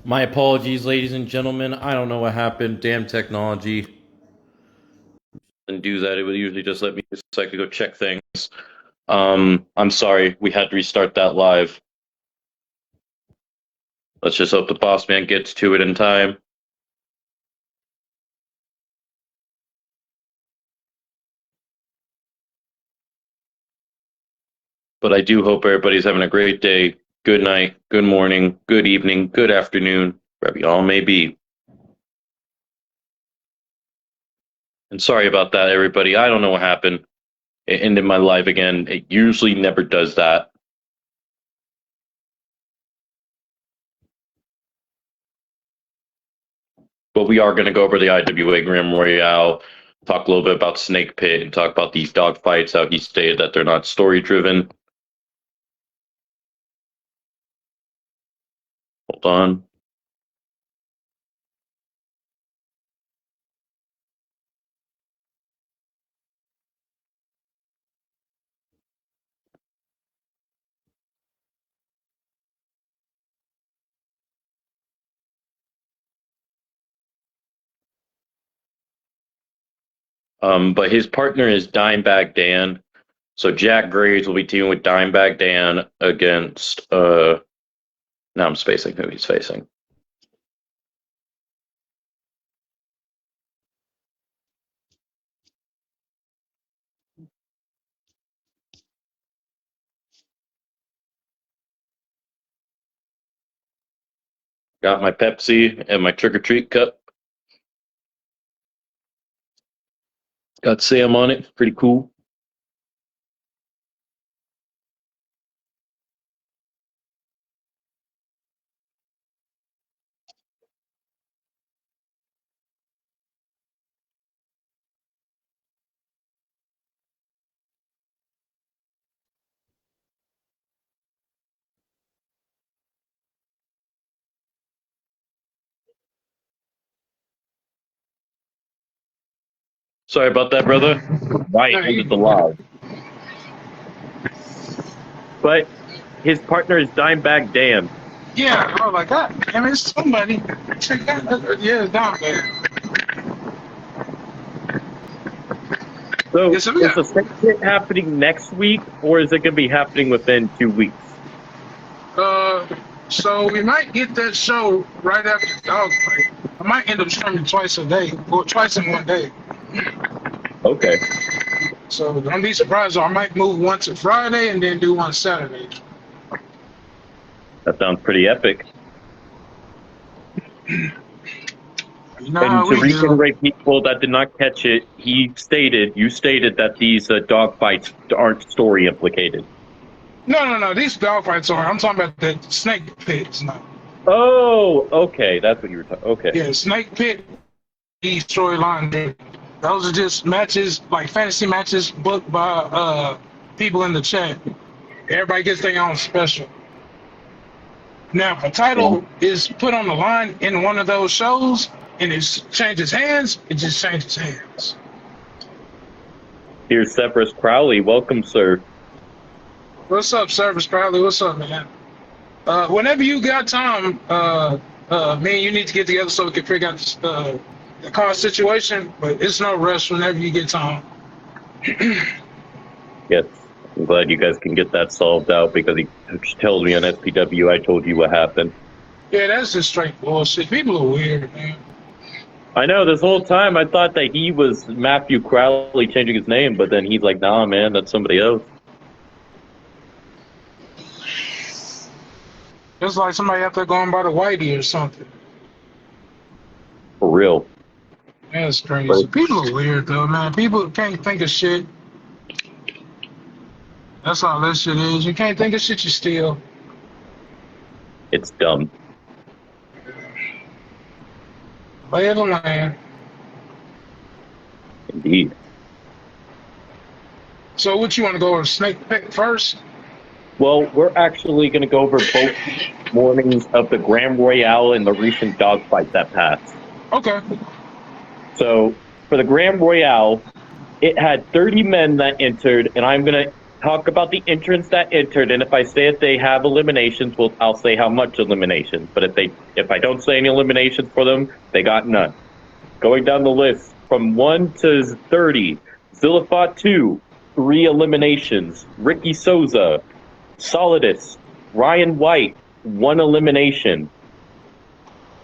My apologies, ladies and gentlemen. I don't know what happened. Damn technology. And do that. It would usually just let me a second to go check things. I'm sorry. We had to restart that live. Let's just hope the boss man gets to it in time. But I do hope everybody's having a great day. Good night, good morning, good evening, good afternoon, wherever y'all may be. And sorry about that, everybody. I don't know what happened. It ended my live again. It usually never does that. But we are going to go over the IWA Grand Royale, talk a little bit about Snake Pit, and talk about these dog fights, how he stated that they're not story driven. Hold on. But his partner is Dimebag Dan. So Jack Graves will be teaming with Dimebag Dan against now I'm spacing who he's facing. Got my Pepsi and my trick or treat cup. Got Sam on it. Pretty cool. Sorry about that, brother. Why ended the live. But his partner is Dimebag Dan. Yeah, I was like, God, damn, it's somebody. Check out. Yeah, it's Dimebag. So Yes, is the Snake Pit happening next week, or is it going to be happening within 2 weeks? So we might get that show right after the dog fight. I might end up streaming twice a day, or twice in one day. Okay. So don't be surprised. I might move one to Friday and then do one Saturday. That sounds pretty epic. You know And how to we do. reiterate people that did not catch it, you stated that these dog fights aren't story implicated. No. These dog fights are. I'm talking about the Snake Pits now. Oh, okay. That's what you were talking. Okay. Yeah, Snake Pit, the storyline. Those are just matches, like fantasy matches booked by people in the chat. Everybody gets their own special. Now, if a title is put on the line in one of those shows and it changes hands, it just changes hands. Here's Severus Crowley. Welcome, sir. What's up, Service Crowley? What's up, man? Whenever you got time, me and you need to get together so we can figure out the car situation, but it's no rush whenever you get time. Yes. I'm glad you guys can get that solved out because he tells me on SPW I told you what happened. Yeah, that's just straight bullshit. People are weird, man. I know, this whole time I thought that he was Matthew Crowley changing his name, but then he's like, nah, man, that's somebody else. It's like somebody out there going by the whitey or something. For real. That's crazy. People are weird, though, man. People can't think of shit. That's all that shit is. You can't think of shit, you steal. It's dumb. Lay of the land. Indeed. So what you want to go over Snake Pit first? Well, we're actually going to go over both mornings of the Grand Royale and the recent dogfight that passed. Okay. So, for the Grand Royale, it had 30 men that entered, and I'm going to talk about the entrants that entered, and if I say if they have eliminations, I'll say how much eliminations. But if I don't say any eliminations for them, they got none. Going down the list from 1 to 30, Zillifot 2, 3 eliminations. Ricky Souza, Solidus, Ryan White, 1 elimination.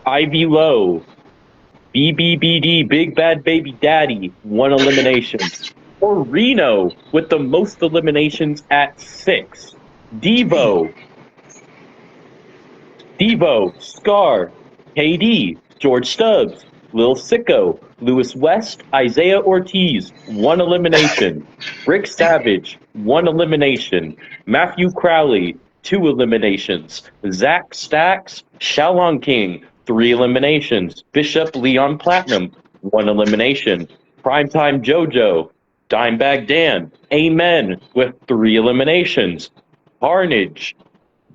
Ivy Lowe, BBBD, Big Bad Baby Daddy, 1 elimination. Or Reno with the most eliminations at 6. Devo, Scar, KD, George Stubbs, Lil Sicko, Lewis West, Isaiah Ortiz, 1 elimination. Rick Savage, 1 elimination. Matthew Crowley, 2 eliminations. Zach Stacks, Shalon King, 3 eliminations. Bishop Leon Platinum, 1 elimination. Primetime JoJo, Dimebag Dan, Amen with 3 eliminations. Carnage,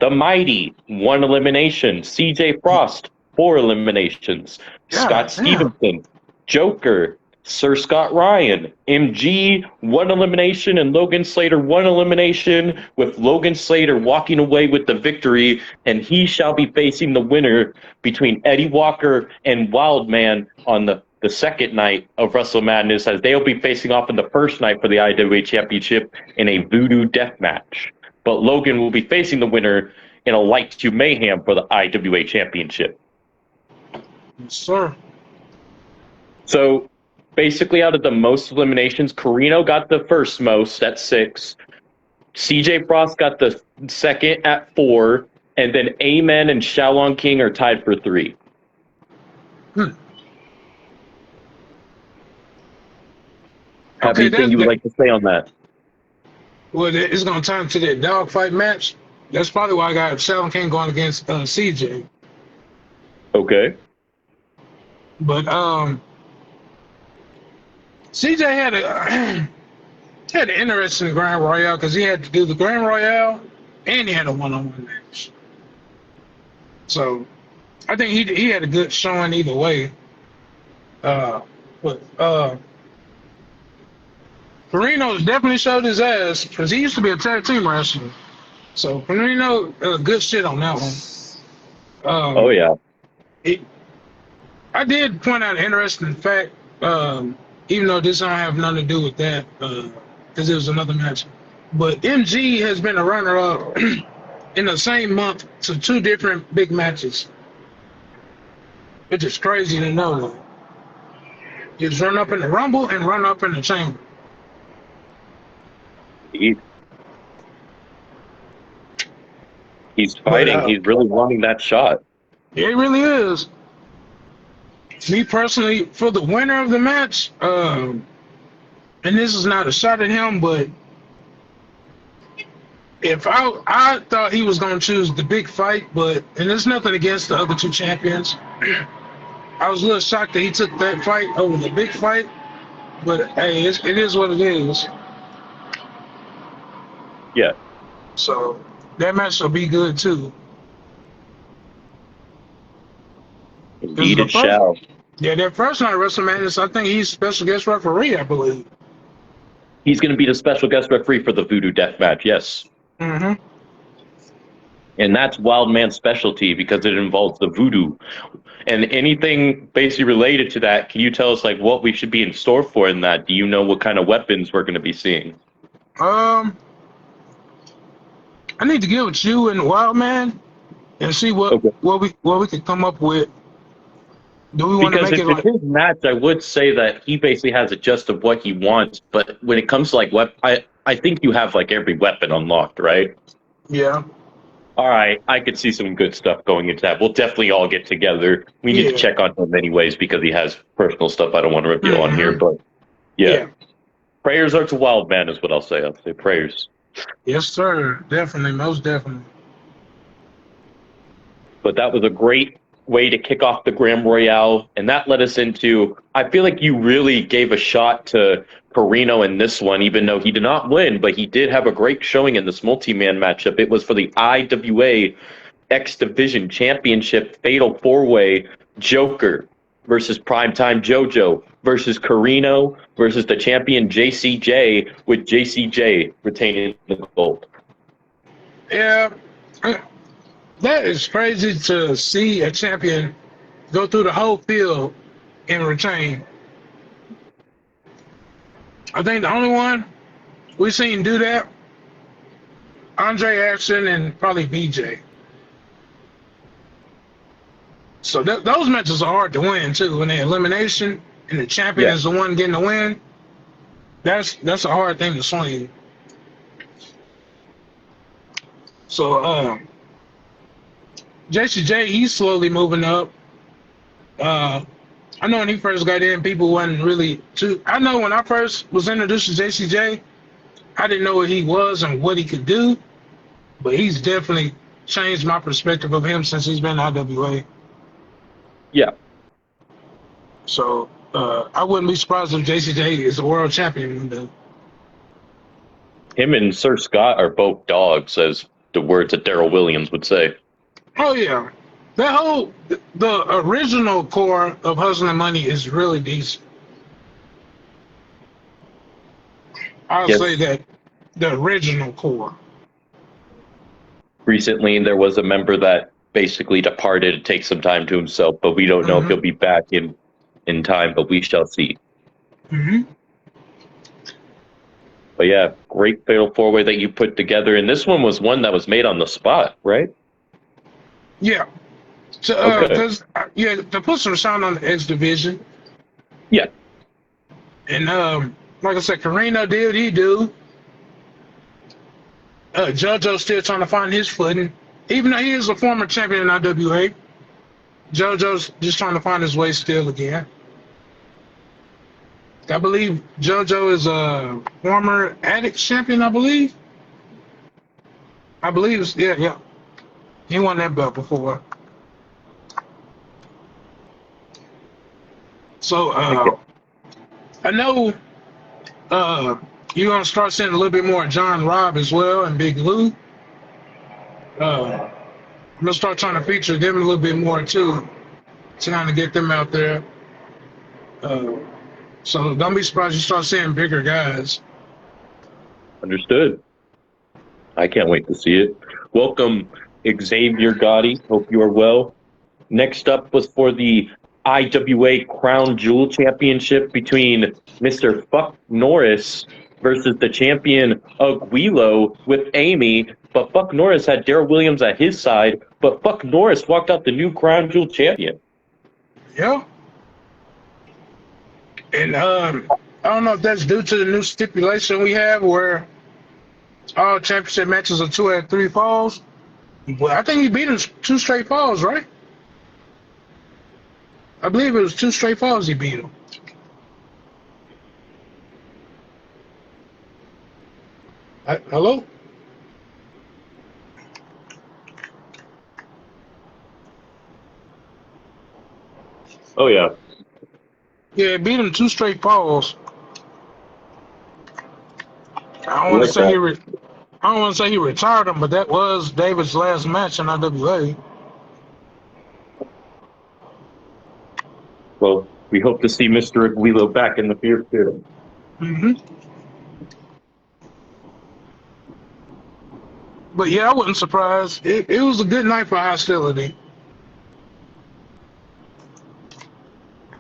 The Mighty, 1 elimination. CJ Frost, 4 eliminations. Scott Stevenson, Joker, Sir Scott Ryan, MG, 1 elimination, and Logan Slater, 1 elimination, with Logan Slater walking away with the victory, and he shall be facing the winner between Eddie Walker and Wildman on the second night of Wrestle Madness, as they'll be facing off in the first night for the IWA Championship in a Voodoo Death Match. But Logan will be facing the winner in a Light to Mayhem for the IWA Championship. Yes, sir. So basically, out of the most eliminations, Carino got the first most at 6. CJ Frost got the second at 4. And then Amen and Shalon King are tied for 3. Have anything you would like to say on that? Well, it's going to turn to that dogfight match. That's probably why I got Shalon King going against CJ. Okay. But CJ had an interesting Grand Royale because he had to do the Grand Royale and he had a one-on-one match. So I think he had a good showing either way. But Carino's definitely showed his ass because he used to be a tag team wrestler. So Carino, good shit on that one. Oh yeah. I did point out an interesting fact, even though this don't have nothing to do with that, because it was another match. But MG has been a runner-up in the same month to 2 different big matches, which is crazy to know. He's run up in the Rumble and run up in the Chamber. He's fighting. He's really wanting that shot. Yeah, he really is. Me personally, for the winner of the match, and this is not a shot at him, but if I thought he was going to choose the big fight, and there's nothing against the other 2 champions. I was a little shocked that he took that fight over the big fight, but hey, it is what it is. Yeah. So that match will be good too. Indeed it shall. Yeah, that first night of WrestleMania, I think he's special guest referee, I believe. He's going to be the special guest referee for the Voodoo Death Match, yes. Mm-hmm. And that's Wildman's specialty because it involves the voodoo. And anything basically related to that, can you tell us like what we should be in store for in that? Do you know what kind of weapons we're going to be seeing? I need to get with you and Wildman and see what we could come up with. Do we want to make it like his match? I would say that he basically has a just of what he wants, but when it comes to like I think you have like every weapon unlocked, right? Yeah. All right, I could see some good stuff going into that. We'll definitely all get together. We need to check on him anyways because he has personal stuff I don't want to reveal on here, but yeah. Prayers are to Wildman is what I'll say. I'll say prayers. Yes, sir. Definitely, most definitely. But that was a great way to kick off the Grand Royale, and that led us into, I feel like you really gave a shot to Carino in this one, even though he did not win, but he did have a great showing in this multi-man matchup. It was for the IWA X Division Championship Fatal 4-Way. Joker, versus Primetime JoJo versus Carino versus the champion JCJ, with JCJ retaining the gold. Yeah, that is crazy to see a champion go through the whole field and retain. I think the only one we've seen do that, Andre Action and probably BJ. So those matches are hard to win too. When they elimination and the champion is the one getting the win, that's a hard thing to swing. So JCJ, he's slowly moving up. I know when he first got in, people wasn't really too. I know when I first was introduced to JCJ, I didn't know what he was and what he could do, but he's definitely changed my perspective of him since he's been in IWA. Yeah. So I wouldn't be surprised if JCJ is the world champion one day. Him and Sir Scott are both dogs, as the words that Daryl Williams would say. Oh yeah, the original core of Hustling Money is really decent. I'll say that the original core. Recently, there was a member that basically departed to take some time to himself, but we don't know if he'll be back in time, but we shall see. But yeah, great fatal four-way that you put together, and this one was one that was made on the spot, right? Yeah. To put some shine on the X division. Yeah. And like I said, Carino did what he do. JoJo's still trying to find his footing. Even though he is a former champion in IWA, JoJo's just trying to find his way still again. I believe JoJo is a former Addict champion, I believe. Yeah. He won that belt before. So I know you're gonna start seeing a little bit more John Robb as well and Big Lou. I'm gonna start trying to feature them a little bit more too, trying to get them out there. So don't be surprised you start seeing bigger guys. Understood. I can't wait to see it. Welcome, Xavier Gotti. Hope you are well. Next up was for the IWA Crown Jewel Championship between Mr. Fuck Norris versus the champion Aguilo with Amy. But Fuck Norris had Daryl Williams at his side, but Fuck Norris walked out the new Crown Jewel champion. Yeah. And I don't know if that's due to the new stipulation we have where all championship matches are 2 out of 3 falls. But I think he beat him 2 straight falls, right? I believe it was 2 straight falls he beat him. Hello? Oh, yeah. Yeah, beat him 2 straight falls. I don't want to say he retired him, but that was David's last match in IWA. Well, we hope to see Mr. Aguilo back in the field too. But yeah, I wasn't surprised. It was a good night for hostility.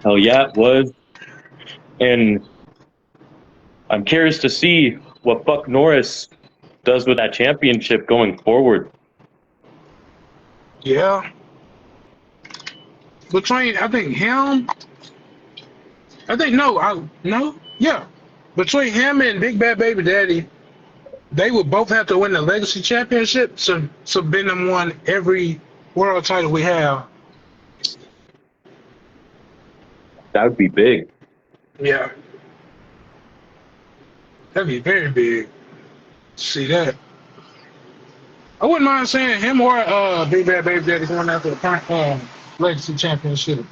Hell yeah, it was. And I'm curious to see what Buck Norris does with that championship going forward. Yeah. Between, between him and Big Bad Baby Daddy, they would both have to win the Legacy Championship. So Benham won every world title we have. That would be big. Yeah. That'd be very big. See that. I wouldn't mind saying him or Big Bad Baby Daddy going after the Legacy Championship.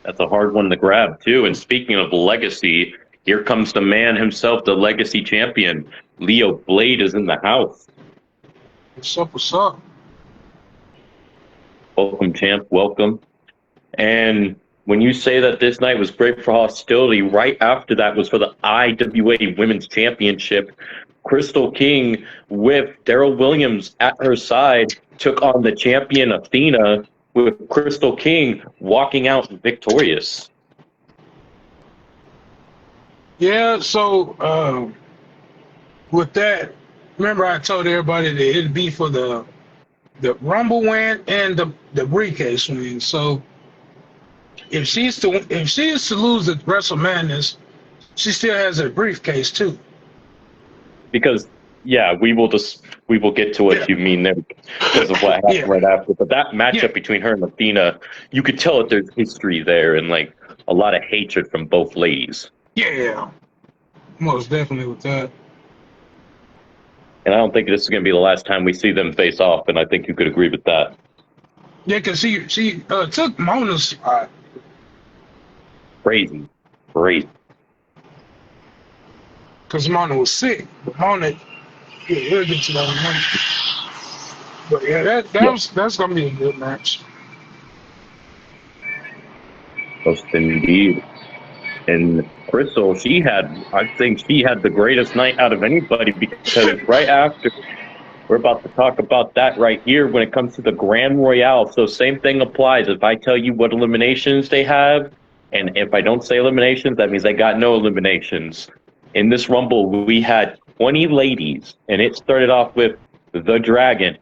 That's a hard one to grab, too. And speaking of legacy, here comes the man himself, the Legacy Champion. Leo Blade is in the house. What's up? Welcome, champ. Welcome. And when you say that this night was great for hostility, right after that was for the IWA Women's Championship. Crystal King, with Daryl Williams at her side, took on the champion Athena, with Crystal King walking out victorious. Yeah, so with that, remember I told everybody that it'd be for the Rumble win and the briefcase win. So if she is to lose at WrestleMania, she still has a briefcase too. Because yeah, we will get to what Yeah. you mean there because of what happened Yeah. right after. But that matchup Yeah. between her and Athena, you could tell that there's history there and like a lot of hatred from both ladies. Yeah, most definitely with that. And I don't think this is going to be the last time we see them face off. And I think you could agree with that. Yeah, because she took Mona's spot. Crazy. Because Mona was sick. But Mona, yeah, we'll get to that in a minute. But yeah, that's gonna be a good match. Most indeed. And Crystal, I think she had the greatest night out of anybody because right after, we're about to talk about that right here when it comes to the Grand Royale. So same thing applies. If I tell you what eliminations they have, and if I don't say eliminations, that means they got no eliminations. In this Rumble, we had 20 ladies, and it started off with The Dragon,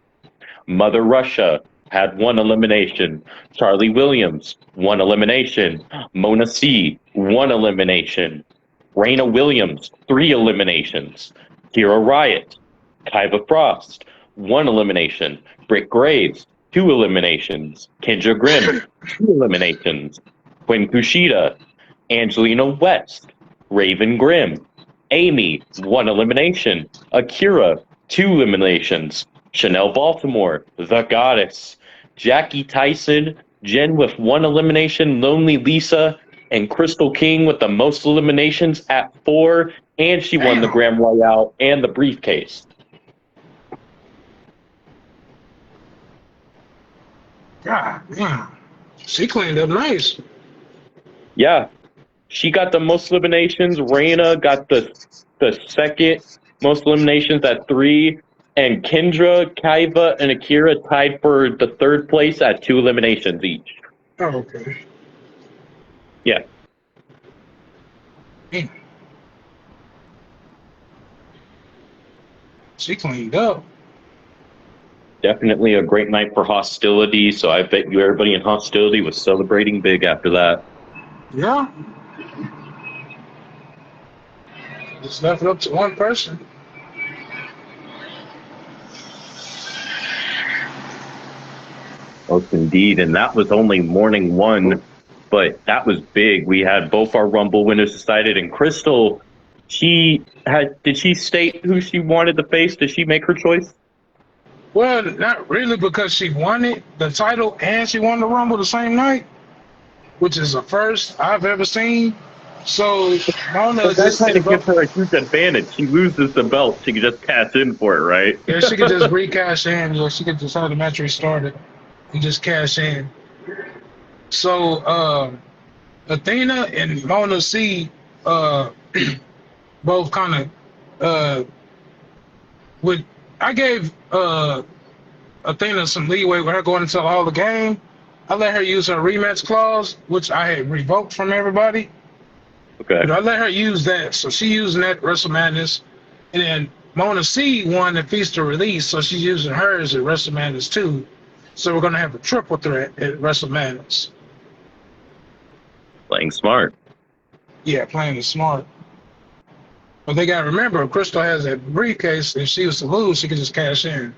Mother Russia, had 1 elimination. Charlie Williams, 1 elimination. Mona C, 1 elimination. Raina Williams, 3 eliminations. Kira Riot, Kyva Frost, 1 elimination. Britt Graves, 2 eliminations. Kendra Grimm, 2 eliminations. Quinn Kushida, Angelina West, Raven Grimm, Amy, 1 elimination. Akira, 2 eliminations. Chanel Baltimore, The Goddess, Jackie Tyson, Jen with 1 elimination, Lonely Lisa, and Crystal King with the most eliminations at 4, and she won the Grand Royale and the briefcase. God, yeah, she cleaned up nice. Yeah, she got the most eliminations. Reina got the second most eliminations at 3. And Kendra, Kaiva, and Akira tied for the 3rd place at 2 eliminations each. Oh, okay. Yeah. Yeah. She cleaned up. Definitely a great night for hostility. So I bet you everybody in hostility was celebrating big after that. Yeah. Just left it up to one person. Most indeed. And that was only morning 1, but that was big. We had both our Rumble winners decided, and Crystal, did she state who she wanted to face? Did she make her choice? Well, not really, because she won the title and she won the Rumble the same night, which is the first I've ever seen. So Mona That's trying to give her a huge advantage. She loses the belt, she can just cash in for it, right? Yeah, she could just recash in. Yeah, she could just have the match restarted and just cash in. So Athena and Mona C both kind of I gave Athena some leeway with her going until all the game. I let her use her rematch clause, which I had revoked from everybody. Okay. But I let her use that, so she using that WrestleMania, and then Mona C won the Feast of Release, so she's using hers at WrestleMania too. So we're gonna have a triple threat at WrestleMania. Playing smart. Yeah, playing it smart. But they gotta remember, if Crystal has that briefcase, if she was to lose, she could just cash in.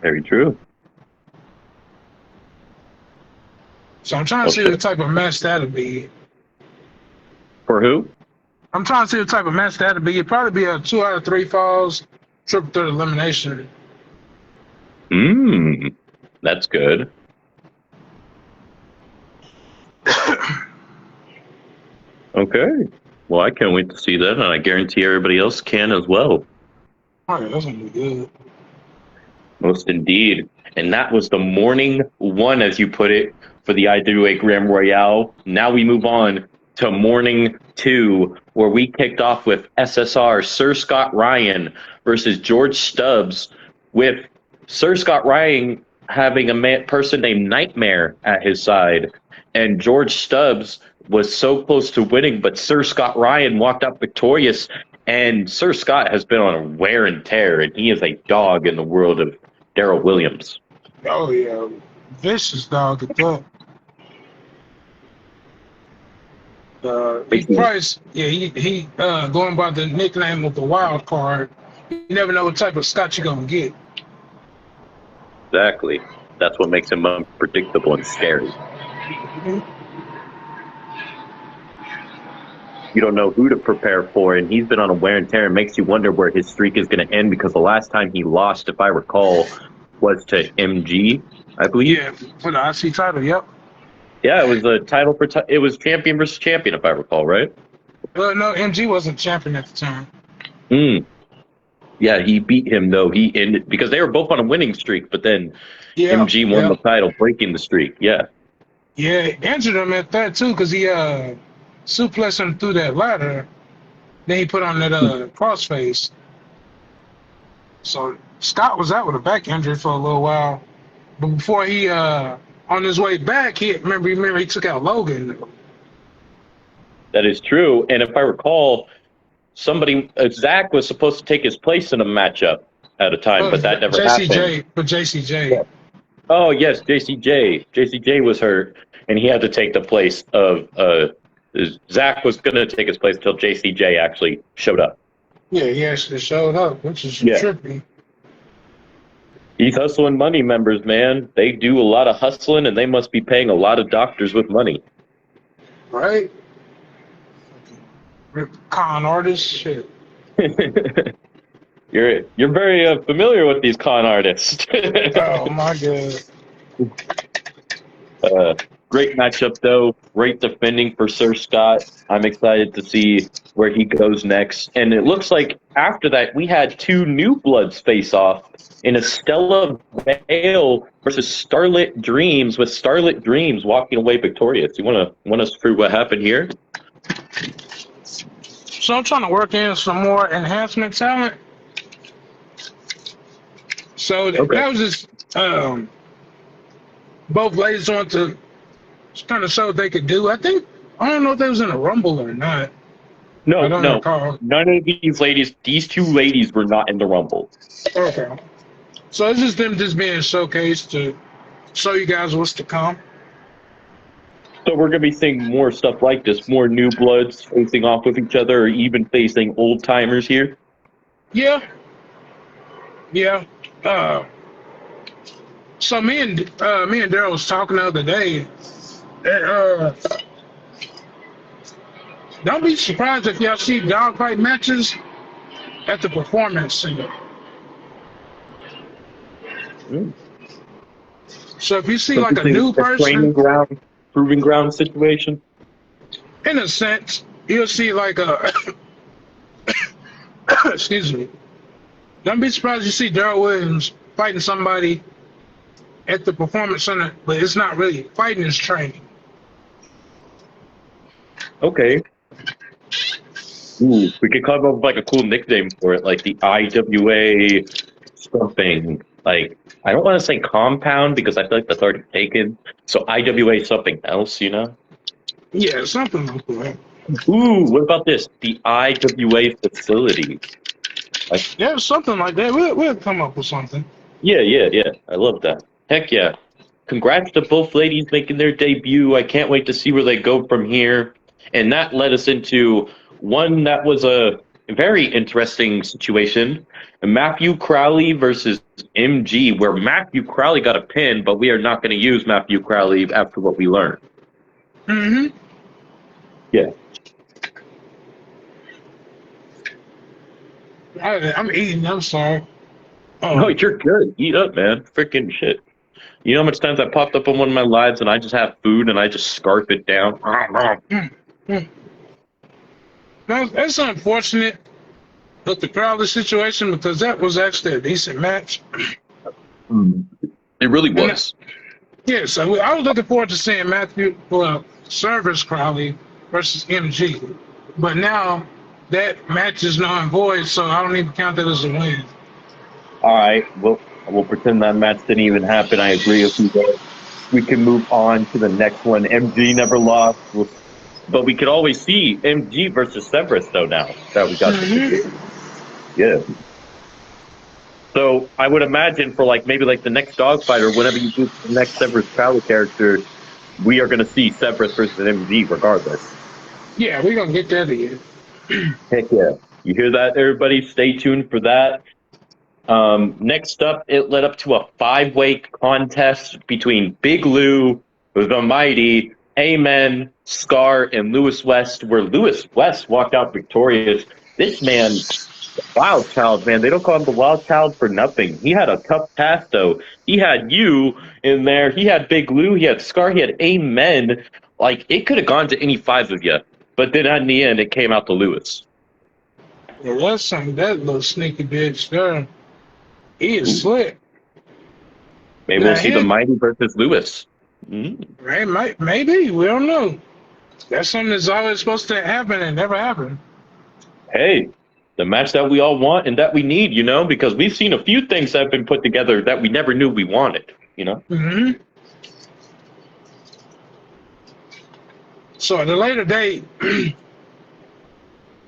Very true. So I'm trying to see what type of match that'll be. For who? I'm trying to see what type of match that'll be. It'd probably be a 2 out of 3 falls, triple threat elimination. That's good. Okay. Well, I can't wait to see that, and I guarantee everybody else can as well. Oh, yeah, that's gonna be good. Most indeed. And that was the morning one, as you put it, for the IWA Grand Royale. Now we move on to morning two, where we kicked off with SSR Sir Scott Ryan versus George Stubbs, with Sir Scott Ryan having a person named Nightmare at his side. And George Stubbs was so close to winning, but Sir Scott Ryan walked out victorious. And Sir Scott has been on a wear and tear, and he is a dog in the world of Daryl Williams. Oh yeah, vicious dog at that. Price, yeah, he going by the nickname of the wild card. You never know what type of Scott you're gonna get. Exactly. That's what makes him unpredictable and scary. You don't know who to prepare for, and he's been on a wear and tear. It makes you wonder where his streak is going to end, because the last time he lost, if I recall, was to MG, I believe. Yeah, for the IC title. Yep. Yeah, it was a title for it was champion versus champion, if I recall, right? No, MG wasn't champion at the time. Yeah, he beat him though. He ended because they were both on a winning streak, but then MG won the title, breaking the streak. Yeah. Yeah, injured him at that too, because he suplexed him through that ladder. Then he put on that crossface. So Scott was out with a back injury for a little while, but before he on his way back, remember he took out Logan. That is true, and if I recall, Zach was supposed to take his place in a matchup at a time, but that never happened. But JCJ. Yeah. Oh yes, JCJ. JCJ was hurt, and he had to take the place of Zach was going to take his place until JCJ actually showed up. Yeah, he actually showed up, which is trippy. These hustling money members, man, they do a lot of hustling, and they must be paying a lot of doctors with money. Right? Con artists, shit. You're very familiar with these con artists. Oh my god. Great matchup though. Great defending for Sir Scott. I'm excited to see where he goes next. And it looks like after that we had two new bloods face off in Estella Vale versus Starlit Dreams, with Starlit Dreams walking away victorious. You want us through what happened here? So I'm trying to work in some more enhancement talent. So that was just both ladies wanted to kind of show what they could do. I don't know if they was in a rumble or not. No. None of these two ladies were not in the rumble. Okay. So it's just them just being showcased to show you guys what's to come. So we're going to be seeing more stuff like this, more new bloods facing off with each other, or even facing old timers here. Yeah. So me and Daryl was talking the other day. Don't be surprised if y'all see dogfight matches at the Performance Center. So if you see like a new person, training ground, proving ground situation, in a sense, you'll see like a excuse me. Don't be surprised you see Daryl Williams fighting somebody at the Performance Center, but it's not really fighting, it's training. Okay. Ooh, we could come up with like a cool nickname for it, like the IWA something. Like, I don't want to say compound because I feel like that's already taken. So IWA something else, you know? Yeah, something like that. Ooh, what about this? The IWA facility. Yeah, something like that. We'll come up with something. Yeah. I love that. Heck yeah. Congrats to both ladies making their debut. I can't wait to see where they go from here. And that led us into one that was a very interesting situation. Matthew Crowley versus MG, where Matthew Crowley got a pin, but we are not going to use Matthew Crowley after what we learned. Mm-hmm. Yeah. I'm eating. I'm sorry. No, you're good. Eat up, man. Freaking shit. You know how much times I popped up on one of my lives and I just have food and I just scarf it down? That's unfortunate with the Crowley situation, because that was actually a decent match. Mm. It really And was. yeah, so I was looking forward to seeing Service Crowley versus MG, but now that match is null and void, so I don't even count that as a win. All right, we'll pretend that match didn't even happen. I agree with you there. We can move on to the next one. MG never lost, but we could always see MG versus Severus though. Now that we got the yeah. So I would imagine for maybe the next dogfight or whenever you do the next Severus Crowley character, we are going to see Severus versus MG regardless. Yeah, we're gonna get that again. Heck yeah! You hear that, everybody? Stay tuned for that. Next up, it led up to a 5-way contest between Big Lou, the Mighty, Amen, Scar, and Lewis West, where Lewis West walked out victorious. This man, Wild Child, man, they don't call him the Wild Child for nothing. He had a tough task, though. He had you in there. He had Big Lou. He had Scar. He had Amen. It could have gone to any 5 of you. But then in the end, it came out to Lewis. Yeah, that's something, that little sneaky bitch there. He is slick. Maybe we'll see the Mighty versus Lewis. Maybe. We don't know. That's something that's always supposed to happen and never happened. Hey, the match that we all want and that we need, because we've seen a few things that have been put together that we never knew we wanted, Mm-hmm. So at a later date, we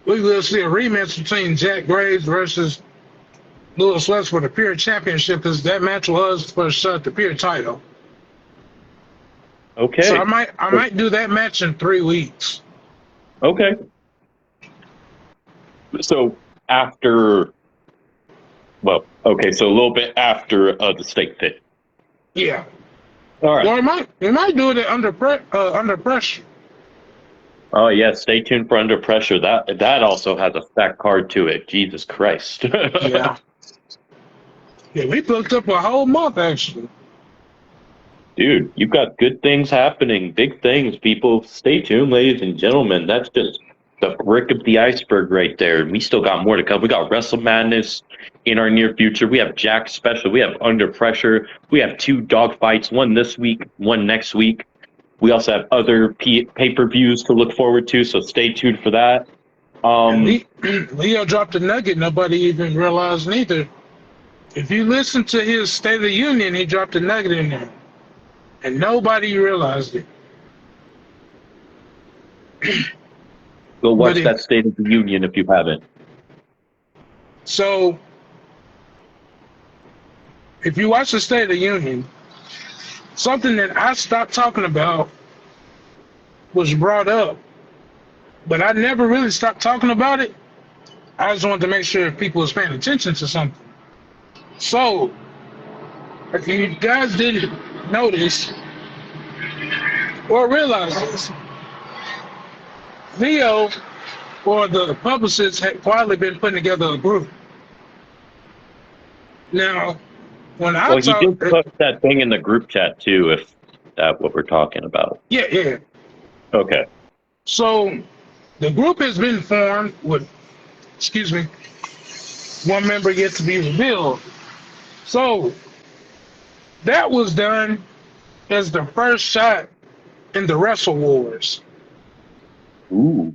will see a rematch between Jack Graves versus Lewis West for the Pure Championship, because that match was for the Pure title. Okay. So I might do that match in 3 weeks. Okay. So after, so a little bit after the stake pit. Yeah. All right. Or we might do it under pressure. Oh yeah, stay tuned for Under Pressure. That also has a stacked card to it. Jesus Christ. Yeah. Yeah, we booked up a whole month actually. Dude, you've got good things happening, big things, people. Stay tuned, ladies and gentlemen. That's just the brick of the iceberg right there. We still got more to come. We got Wrestle Madness in our near future. We have Jack Special. We have Under Pressure. We have 2 dog fights, one this week, one next week. We also have other pay-per-views to look forward to, so stay tuned for that. Leo dropped a nugget nobody even realized neither. If you listen to his State of the Union, he dropped a nugget in there. And nobody realized it. Go watch that State of the Union if you haven't. So, if you watch the State of the Union, something that I stopped talking about was brought up, but I never really stopped talking about it. I just wanted to make sure people was paying attention to something. So, if you guys didn't notice or realize this, Leo or the publicist had quietly been putting together a group. Now, when I he did put that thing in the group chat too, if that's what we're talking about. Yeah. Okay. So, the group has been formed with, one member yet to be revealed. So, that was done as the first shot in the Wrestle Wars. Ooh.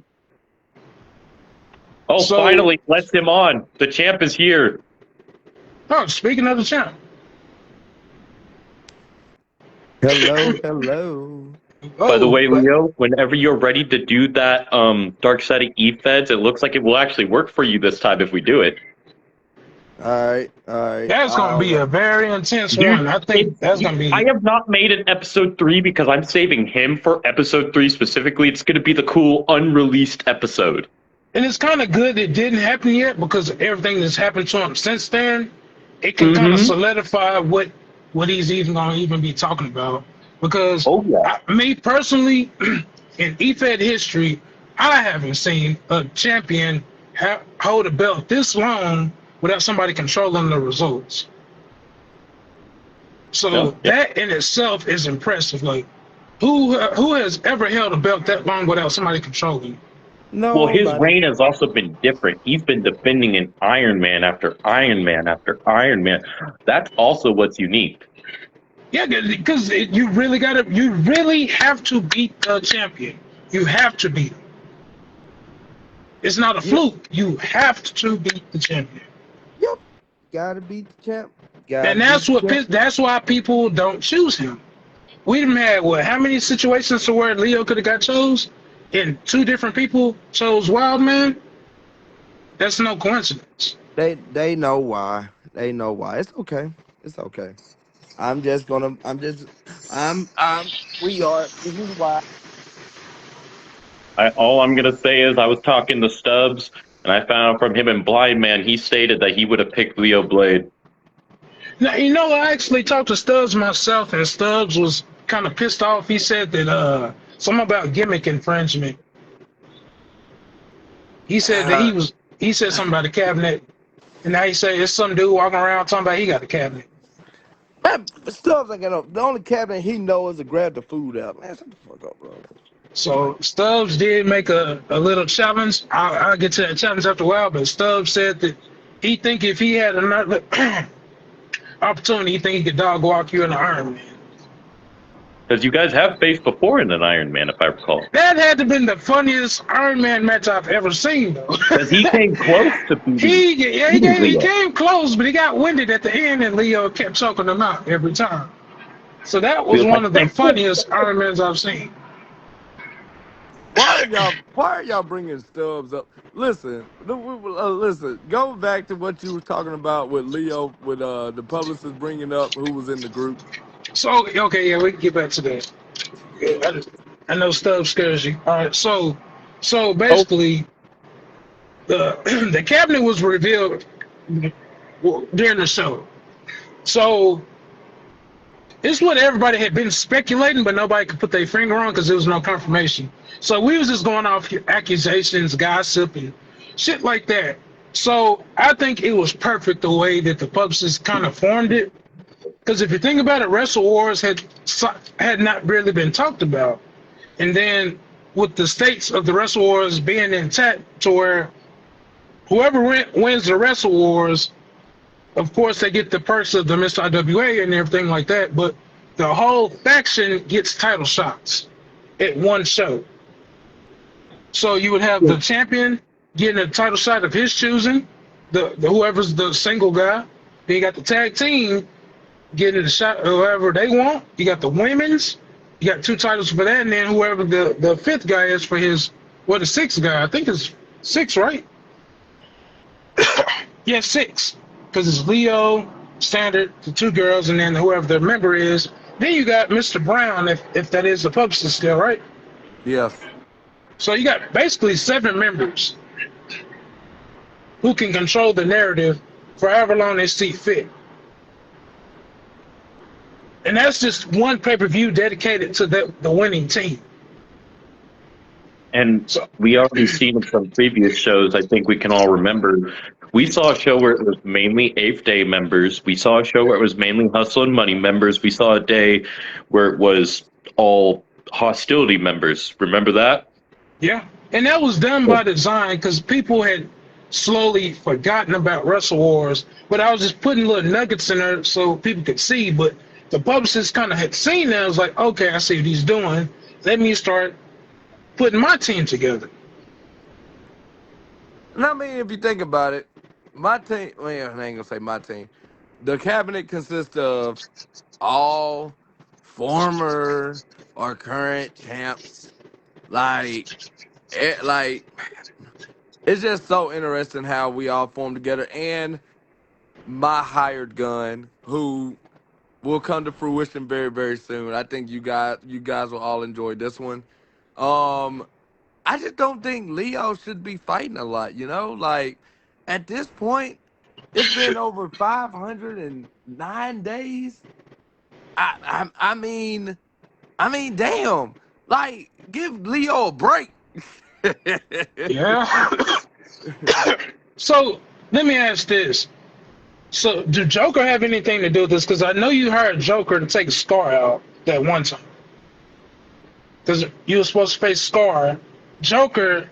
Oh, so, finally, let's him on. The champ is here. Oh, speaking of the champ. Hello. By the way, Leo, whenever you're ready to do that Dark Side of E-Feds, it looks like it will actually work for you this time if we do it. All right. That's going to be a very intense one. I think that's going to be... I have not made an episode 3 because I'm saving him for episode 3 specifically. It's going to be the cool unreleased episode. And it's kind of good it didn't happen yet, because everything that's happened to him since then, it can kind of solidify what he's even going to be talking about. Because me personally, in E-Fed history, I haven't seen a champion hold a belt this long without somebody controlling the results. So that in itself is impressive. Like, who has ever held a belt that long without somebody controlling? No. Well, his reign has also been different. He's been defending an Iron Man after Iron Man after Iron Man. That's also what's unique. Yeah, because you really have to beat the champion. You have to beat him. It's not a fluke. You have to beat the champion. Yep. Gotta beat the champ. And that's why people don't choose him. We've had how many situations to where Leo could have got chose, and 2 different people chose Wildman? That's no coincidence. They know why. They know why. It's okay. It's okay. We are. This is why. All I'm gonna say is I was talking to Stubbs, and I found out from him and Blind Man, he stated that he would have picked Leo Blade. Now, I actually talked to Stubbs myself, and Stubbs was kind of pissed off. He said that something about gimmick infringement. He said that he said something about the cabinet, and now he say it's some dude walking around talking about he got the cabinet. Man, Stubbs ain't got the only cabinet he knows is to grab the food out. Man, shut the fuck up, bro. So Stubbs did make a little challenge. I'll get to that challenge after a while, but Stubbs said that he think if he had another opportunity, he think he could dog walk you in the Iron Man. Because you guys have faced before in an Iron Man, if I recall. That had to have been the funniest Iron Man match I've ever seen, though. Because he came close to beating he came close, but he got winded at the end, and Leo kept choking him out every time. So that was one of the funniest Iron Mans I've seen. Why are y'all bringing Stubbs up? Listen. Go back to what you were talking about with Leo, with the publicist bringing up who was in the group. So okay, yeah, we can get back to that. Yeah, I know Stubbs scares you. All right, so basically, the cabinet was revealed during the show. So this is what everybody had been speculating, but nobody could put their finger on because there was no confirmation. So we was just going off accusations, gossip, and shit like that. So I think it was perfect the way that the publicists kind of formed it. Because if you think about it, Wrestle Wars had not really been talked about. And then with the states of the Wrestle Wars being intact to where whoever wins the Wrestle Wars, of course they get the perks of the Mr. IWA and everything like that, but the whole faction gets title shots at one show. So you would have the champion getting a title shot of his choosing, the whoever's the single guy. Then you got the tag team getting a shot whoever they want. You got the women's, you got 2 titles for that, and then whoever the 5th guy is for his, the 6th guy, I think it's 6, right? Yeah, 6, because it's Leo, Standard, the 2 girls, and then whoever the member is. Then you got Mr. Brown, if that is the publicist still, right? Yes. So you got basically 7 members who can control the narrative for however long they see fit. And that's just one pay-per-view dedicated to the winning team. And we already seen it from previous shows. I think we can all remember. We saw a show where it was mainly 8th Day members. We saw a show where it was mainly Hustle and Money members. We saw a day where it was all Hostility members. Remember that? Yeah. And that was done by design because people had slowly forgotten about Wrestle Wars. But I was just putting little nuggets in there so people could see. But the publicist kind of had seen that. I was like, okay, I see what he's doing. Let me start putting my team together. And I mean, if you think about it, my team, well, I ain't going to say my team. The cabinet consists of all former or current champs. It's just so interesting how we all form together. And my hired gun, who will come to fruition very, very soon. I think you guys will all enjoy this one. I just don't think Leo should be fighting a lot, Like, at this point, it's been over 509 days. I mean, damn. Like, give Leo a break. Yeah. So, let me ask this. So, do Joker have anything to do with this? Because I know you hired Joker to take Scar out that one time. Because you were supposed to face Scar. Joker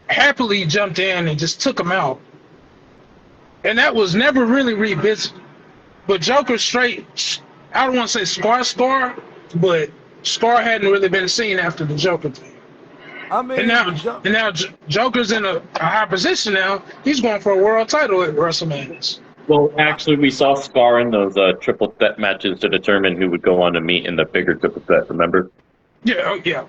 happily jumped in and just took him out. And that was never really revisited. But Joker straight, I don't want to say scar, but Scar hadn't really been seen after the Joker thing. I And now, mean, Joker's in a high position now. He's going for a world title at WrestleMania. Well, actually, we saw Scar in those triple threat matches to determine who would go on to meet in the bigger triple threat. Remember? Yeah.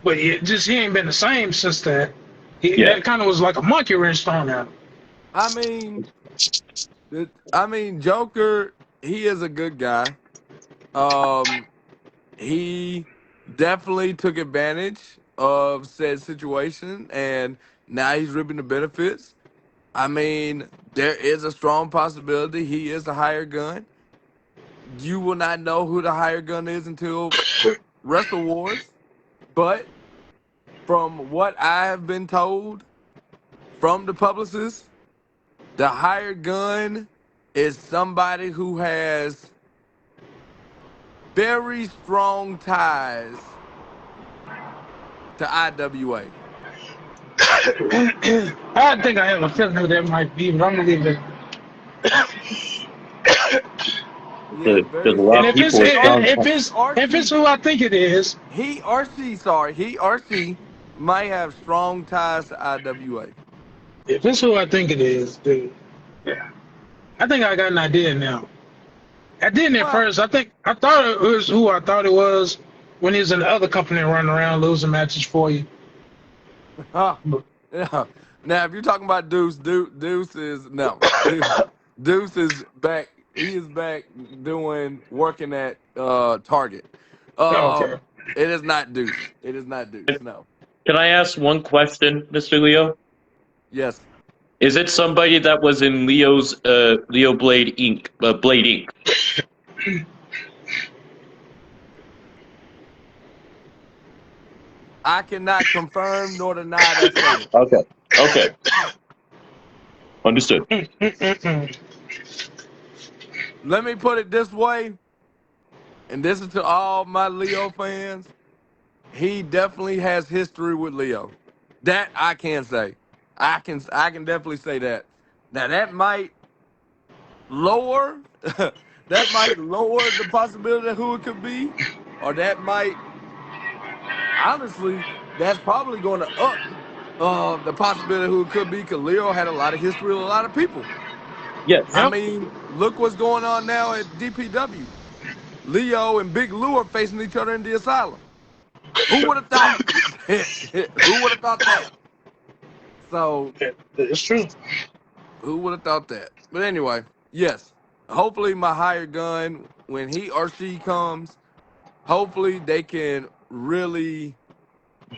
But he ain't been the same since that. Yeah. That kind of was like a monkey wrench thrown at him. I mean, Joker, he is a good guy. He definitely took advantage of said situation, and now he's reaping the benefits. I mean, there is a strong possibility he is the hired gun. You will not know who the hired gun is until Wrestle Wars, but from what I have been told from the publicist, the hired gun is somebody who has very strong ties to IWA. I think I have a feeling who that might be, but I'm gonna leave it. There's a lot And of people. if it's who I think it is, he or she might have strong ties to IWA. if it's who I think it is, dude, yeah, I think I got an idea now. I didn't at first. I thought it was who I thought it was when he was in the other company running around losing matches for you. Yeah. Now, if you're talking about Deuce is no. Deuce is back. He is back working at Target. Okay. It is not Deuce. It is not Deuce. No. Can I ask one question, Mr. Leo? Yes. Is it somebody that was in Leo's Leo Blade Inc. Blade Inc. I cannot confirm nor deny that statement. Okay. Understood. Let me put it this way, and this is to all my Leo fans. He definitely has history with Leo. That I can say. I can definitely say that. Now that might lower the possibility of who it could be, or that might honestly, that's probably going to up the possibility of who it could be, because Leo had a lot of history with a lot of people. Yes. I mean, look what's going on now at DPW. Leo and Big Lou are facing each other in the asylum. Who would have thought? Who would have thought that? So It's true. who would have thought that? But anyway, yes. Hopefully my hired gun, when he or she comes, hopefully they can really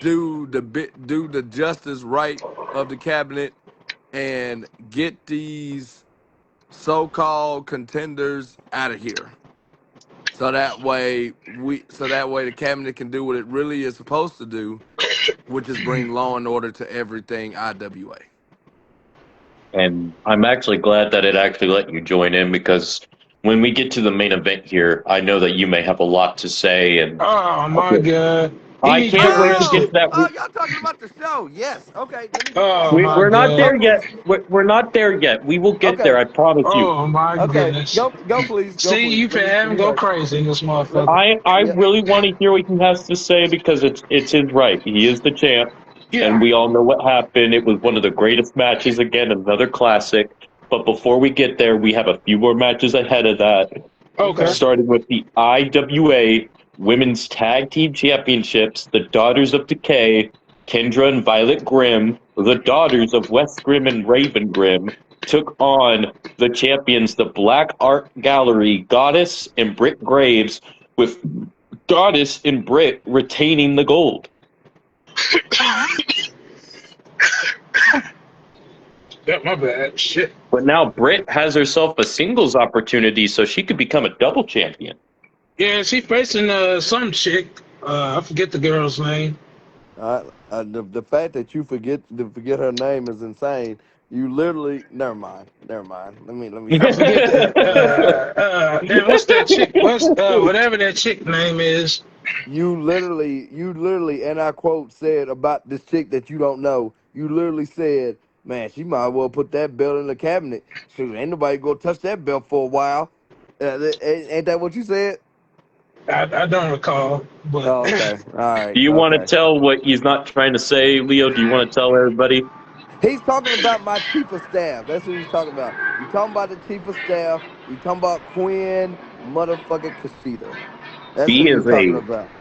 do the justice right of the cabinet and get these so-called contenders out of here. So that way the cabinet can do what it really is supposed to do, which is bring law and order to everything IWA. And I'm actually glad that it actually let you join in, because when we get to the main event here, I know that you may have a lot to say. And Oh my God! I can't wait to get to that. Oh, y'all talking about the show? Yes. Okay. We're not there yet. We're not there yet. We will get there. I promise you. Oh my goodness! Go please. See, you can have him go crazy, this motherfucker. I really want to hear what he has to say, because it's his right. He is the champ, and we all know what happened. It was one of the greatest matches. Again, another classic. But before we get there, we have a few more matches ahead of that. Okay. Starting with the IWA Women's Tag Team Championships, the Daughters of Decay, Kendra and Violet Grimm, the daughters of Wes Grimm and Raven Grimm, took on the champions, the Black Art Gallery, Goddess and Britt Graves, with Goddess and Britt retaining the gold. Yeah, my bad. Shit. But now Britt has herself a singles opportunity, so she could become a double champion. Yeah, she facing some chick. I forget the girl's name. The fact that you forget her name is insane. You literally never mind. Let me. I forget and what's that chick? Whatever that chick name is. You literally, and I quote said about this chick that you don't know. You literally said, "Man, she might as well put that belt in the cabinet. Shoot, ain't nobody gonna touch that belt for a while." Ain't that what you said? I don't recall, but Oh, okay. All right. Do you want to Okay. tell what he's not trying to say, Leo? Do you want to tell everybody? He's talking about my chief of staff. That's what he's talking about. You talking about the chief of staff. You talking about Quinn motherfucking Kushida. That's She who you is talking a about.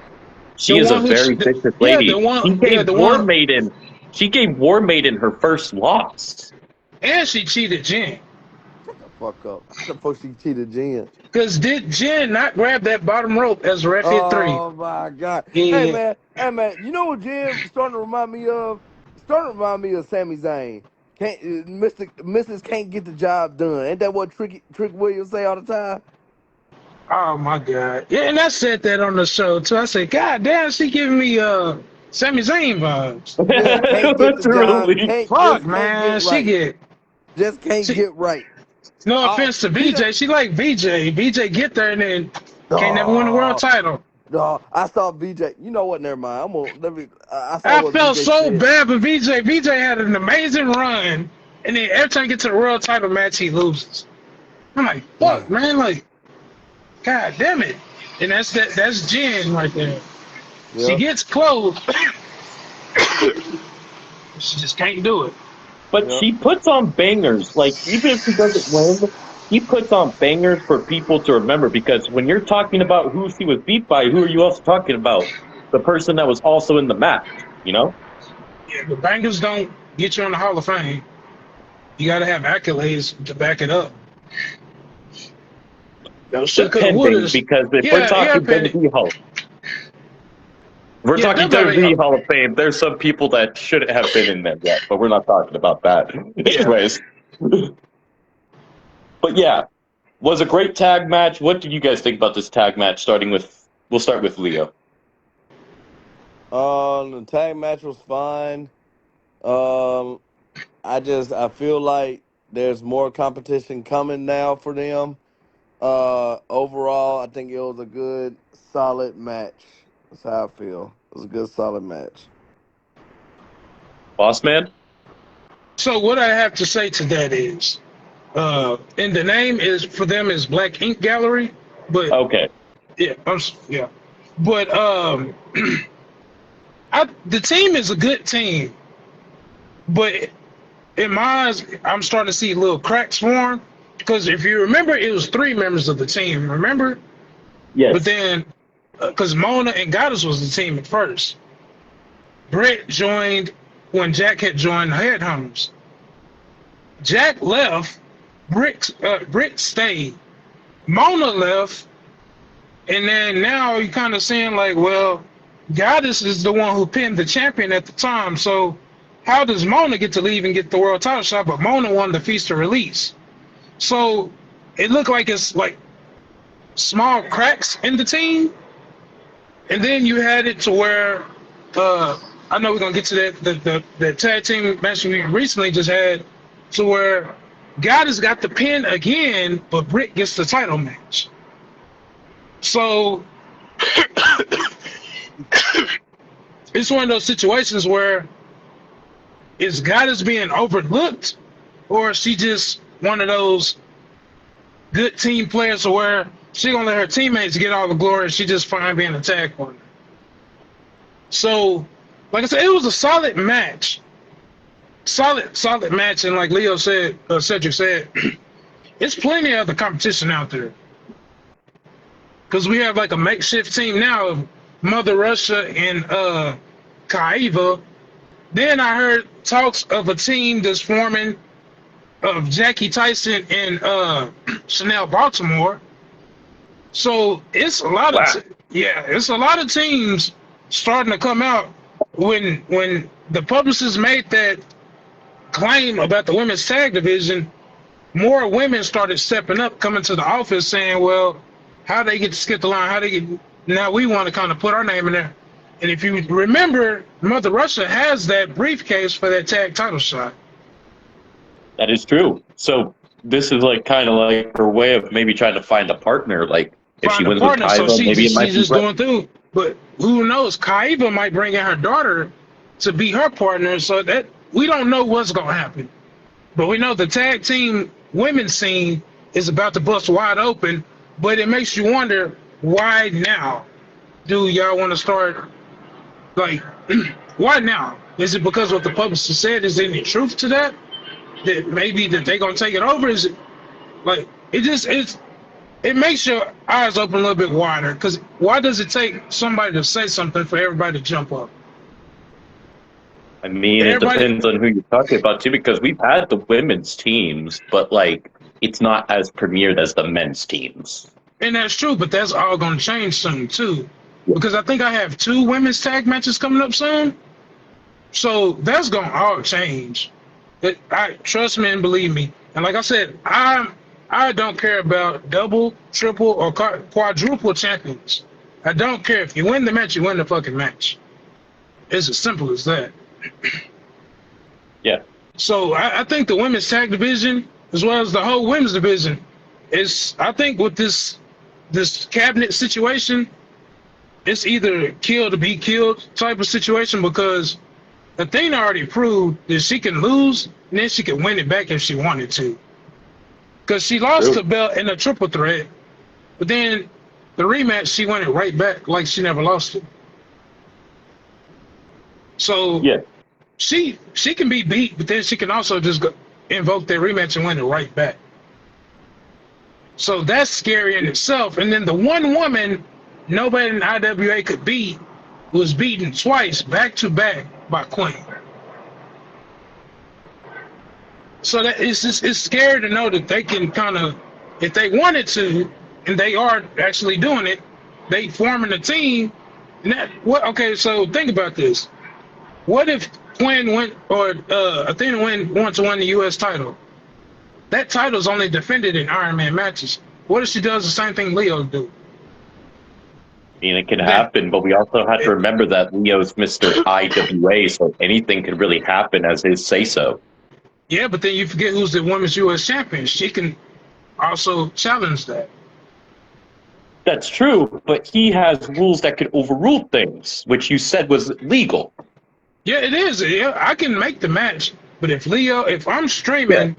she the is a one who, very vicious yeah, the lady. one, She yeah, gave the War one, Maiden. She gave War Maiden her first loss. and she cheated Jen. Shut the fuck up. How the fuck she cheated Jen? Cause did Jen not grab that bottom rope as ref hit 3? Oh my god. Hey Yeah. man, hey man, you know what Jen starting to remind me of? Starting to remind me of Sami Zayn. Can't Mrs. can't get the job done. Ain't that what Trick Williams say all the time? Oh my God. Yeah, and I said that on the show too. I said, God damn, she giving me Sami Zayn vibes. Yeah, can't get the job, Truly. Fuck can't get man, right. Just can't she get right. no Oh, offense to she done, VJ, she like VJ. VJ get there and then can't never win the world oh, title. no, I saw VJ. You know what? Never mind. I'm gonna let me. I saw I what felt VJ so said. bad for VJ. VJ had an amazing run, and then every time he gets to the world title match, he loses. I'm like, fuck, man, like, God damn it. And that's Jen right there. She Yep. gets close. She just can't do it. But Yep. she puts on bangers. Like, even if she doesn't win, she puts on bangers for people to remember. Because when you're talking about who she was beat by, who are you also talking about? The person that was also in the match, you know? Yeah, the bangers don't get you in the Hall of Fame. You got to have accolades to back it up. No, should coulda, Depending, woulda. because if we're Yeah, yeah, talking Penny. WWE Hall, if we're Yeah, talking definitely. WWE Hall of Fame, there's some people that shouldn't have been in there yet, but we're not talking about that. Yeah. Anyways. But yeah, was a great tag match. What did you guys think about this tag match? We'll start with Leo. The tag match was fine. Um, I feel like there's more competition coming now for them. Overall, I think it was a good, solid match. That's how I feel. It was a good, solid match. Boss man? So what I have to say to that is, and the name is for them is Black Ink Gallery, but Okay. yeah, yeah, but the team is a good team, but in my eyes, I'm starting to see little cracks form because if you remember, it was 3 members of the team. Remember? Yes. But then, because Mona and Goddess was the team at first, Britt joined when Jack had joined the Headhunters. Jack left, Britt stayed. Mona left, and then now you're kind of saying like, well, Goddess is the one who pinned the champion at the time, so how does Mona get to leave and get the world title shot? But Mona won the Feast of Release, so it looked like it's like small cracks in the team, and then you had it to where I know we're gonna get to the tag team match we recently just had, to where Goddess got the pin again, but Britt gets the title match. So it's one of those situations where is Goddess being overlooked, or is she just one of those good team players where she gonna let her teammates get all the glory and she just fine being a tag partner? So, like I said, it was a solid match. Solid match, and like Leo said, Cedric said, it's plenty of the competition out there. Because we have like a makeshift team now of Mother Russia and Kaiva. Then I heard talks of a team that's forming of Jackie Tyson and Chanel Baltimore. So it's a lot of it's a lot of teams starting to come out. When the publicists made that claim about the women's tag division, more women started stepping up, coming to the office saying, well, how they get to skip the line, how they get, now we want to kind of put our name in there. And if you remember, Mother Russia has that briefcase for that tag title shot. That is true. So this is like kind of like her way of maybe trying to find a partner. Like if she wins with Kaiva, so maybe it might she's be just going through. But who knows? Kaiva might bring in her daughter to be her partner. So that we don't know what's gonna happen, but we know the tag team women's scene is about to bust wide open. But it makes you wonder, why now? Do y'all want to start like why now? Is it because what the publicist said? Is there any truth to that? That maybe that they gonna take it over? Is it like it makes your eyes open a little bit wider? Because why does it take somebody to say something for everybody to jump up? I mean, it Everybody, depends on who you're talking about too, because we've had the women's teams, but like it's not as premiered as the men's teams. and that's true, but that's all gonna change soon too. Because I think I have 2 women's tag matches coming up soon. So that's gonna all change. I trust me and believe me. And like I said, I don't care about double, triple, or quadruple champions. I don't care if you win the match, you win the fucking match. It's as simple as that. Yeah. So I think the women's tag division, as well as the whole women's division, is, I think with this cabinet situation, it's either kill to be killed type of situation, because Athena already proved that she can lose and then she can win it back if she wanted to. Because she lost the belt in a triple threat, but then the rematch, she won it right back like she never lost it. So Yeah. she can be beat, but then she can also just invoke that rematch and win it right back. So that's scary in itself. And then the one woman nobody in IWA could beat was beaten twice back to back by Queen. So that it's scary to know that they can kind of, if they wanted to, and they are actually doing it, they forming a team. And that okay, so think about this. What if Quinn went, or Athena wants to win the U.S. title? That title's only defended in Iron Man matches. What if she does the same thing Leo do? I mean, it can happen, but we also have to remember that Leo's Mr. IWA, so anything could really happen as his say-so. Yeah, but then you forget who's the women's U.S. champion. She can also challenge that. That's true, but he has rules that could overrule things, which you said was legal. Yeah, it is. Yeah, I can make the match, but if I'm streaming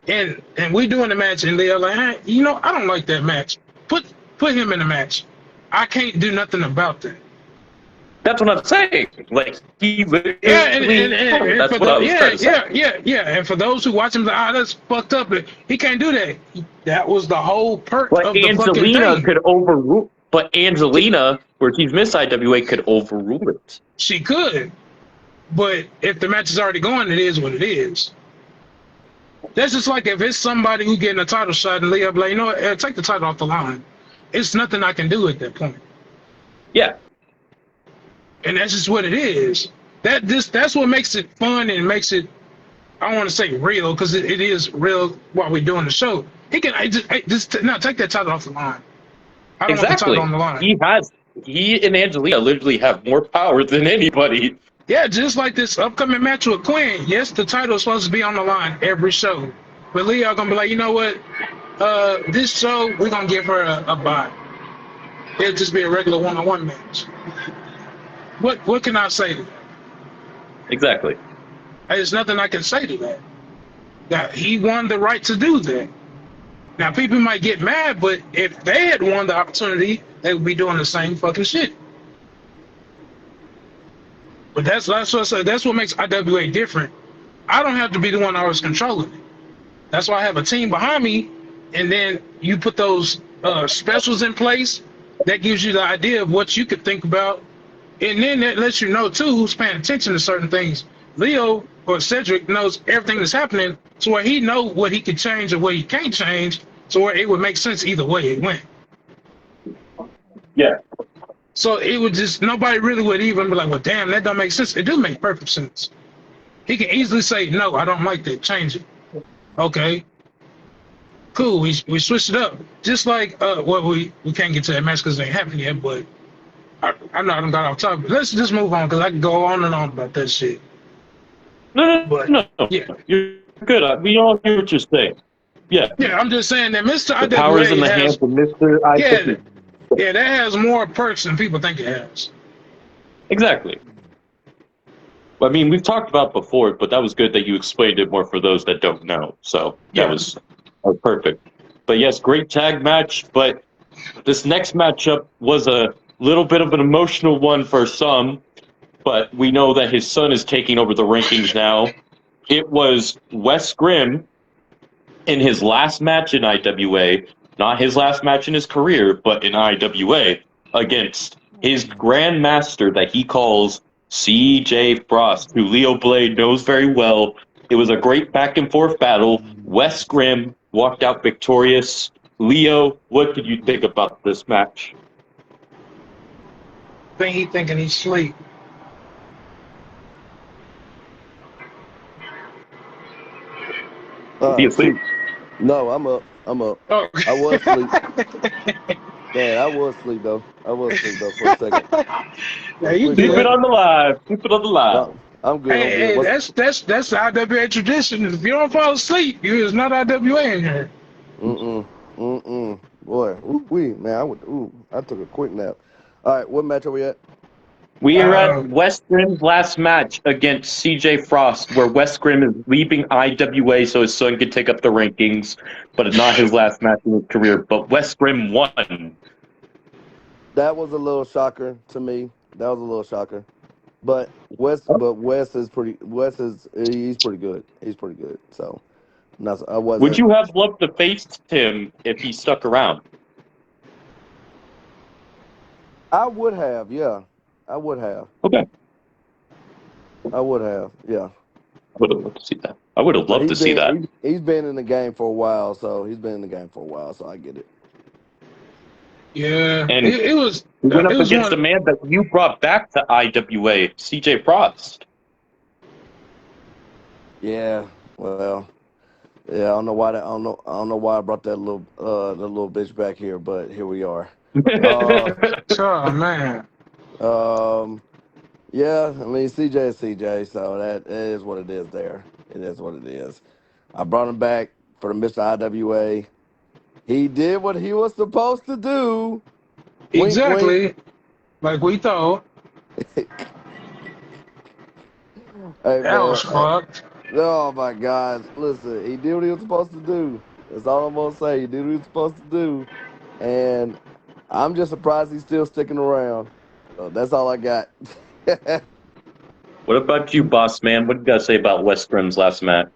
and we doing the match and Leo like, hey, I don't like that match. Put him in the match. I can't do nothing about that. That's what I'm saying. Like he literally. And that's for what I was trying to say. yeah. And for those who watch him, that's fucked up. He can't do that. That was the whole perk of the fucking thing. Could overrule. But Angelina, where she's Miss IWA, could overrule it. She could, but if the match is already going, it is what it is. That's just like if it's somebody who getting a title shot and Leo be like, what, take the title off the line. It's nothing I can do at that point. Yeah. And that's just what it is. That's what makes it fun and makes it, I don't want to say real, because it is real while we're doing the show. He can just take that title off the line. I don't want the title on the line. He and Angelina literally have more power than anybody. Yeah, just like this upcoming match with Quinn. Yes, the title is supposed to be on the line every show. But Leo gonna be like, you know what? This show, we're gonna give her a bye. It'll just be a regular one-on-one match. What can I say to that? Exactly. There's nothing I can say to that. That he won the right to do that. Now people might get mad, but if they had won the opportunity, they would be doing the same fucking shit. But that's what I said. That's what makes IWA different. I don't have to be the one always controlling it. That's why I have a team behind me, and then you put those specials in place. That gives you the idea of what you could think about. And then that lets you know, too, who's paying attention to certain things. Leo or Cedric knows everything that's happening, so where he know what he can change or what he can't change, so where it would make sense either way it went. Yeah. So it would just, nobody really would even be like, well, damn, that don't make sense. It do make perfect sense. He can easily say, no, I don't like that, change it. Okay. Cool, we switched it up. Just like, we can't get to that match because it ain't happened yet, but I know I done got off topic. Let's just move on, because I can go on and on about that shit. No. Yeah. You're good. We all hear what you're saying. Yeah. Yeah, I'm just saying that Mr. The IWA power's in the hands of Mr. IWA. Yeah, that has more perks than people think it has. Exactly. I mean, we've talked about before, but that was good that you explained it more for those that don't know. So that Yeah. was perfect. But yes, great tag match. But this next matchup was a little bit of an emotional one for some. But we know that his son is taking over the rankings now. It was Wes Grimm in his last match in IWA, not his last match in his career, but in IWA, against his grandmaster that he calls CJ Frost, who Leo Blade knows very well. It was a great back and forth battle. Wes Grimm walked out victorious. Leo, what did you think about this match? Think he thinking he's asleep. Be asleep. Shoot. No, I'm up. I'm up. Oh. I was asleep. Man, I was asleep though. I was asleep though for a second. Yeah, you Keep it Appreciate good. it. on the live. Keep it on the live. No, I'm good. I'm Hey, good. hey, What's that's the IWA tradition. If you don't fall asleep, you is not IWA in here. boy? Ooh, man. I took a quick nap. All right, what match are we at? We are at Uh, Wes Grimm's last match against CJ Frost, where Wes Grimm is leaving IWA so his son could take up the rankings, but not his last match in his career. But Wes Grimm won. That was a little shocker to me. That was a little shocker. But Wes is pretty. He's pretty good. He's pretty good. So I Would wasn't. you have loved to face him if he stuck around? I would have. Yeah, I would have. Okay. I would have. Yeah. I would have loved to see that. I would have But loved to see that. he's been in the game for a while, so I get it. yeah, And it was he went it up was against a one. man that you brought back to IWA, CJ Frost. Yeah. Well, yeah, I don't know why I brought that little bitch back here, but here we are. Uh Oh man, um yeah, I mean CJ is CJ, so that is what it is there. It is what it is. I brought him back for the Mr. IWA. He did what he was supposed to do. Wink wink. exactly like we thought. Hey That man, was fucked. oh my gosh. Listen, he did what he was supposed to do. That's all I'm gonna say. He did what he was supposed to do. And I'm just surprised he's still sticking around. So that's all I got. What about you, boss man? What did you got to say about Wes Grimm's last match?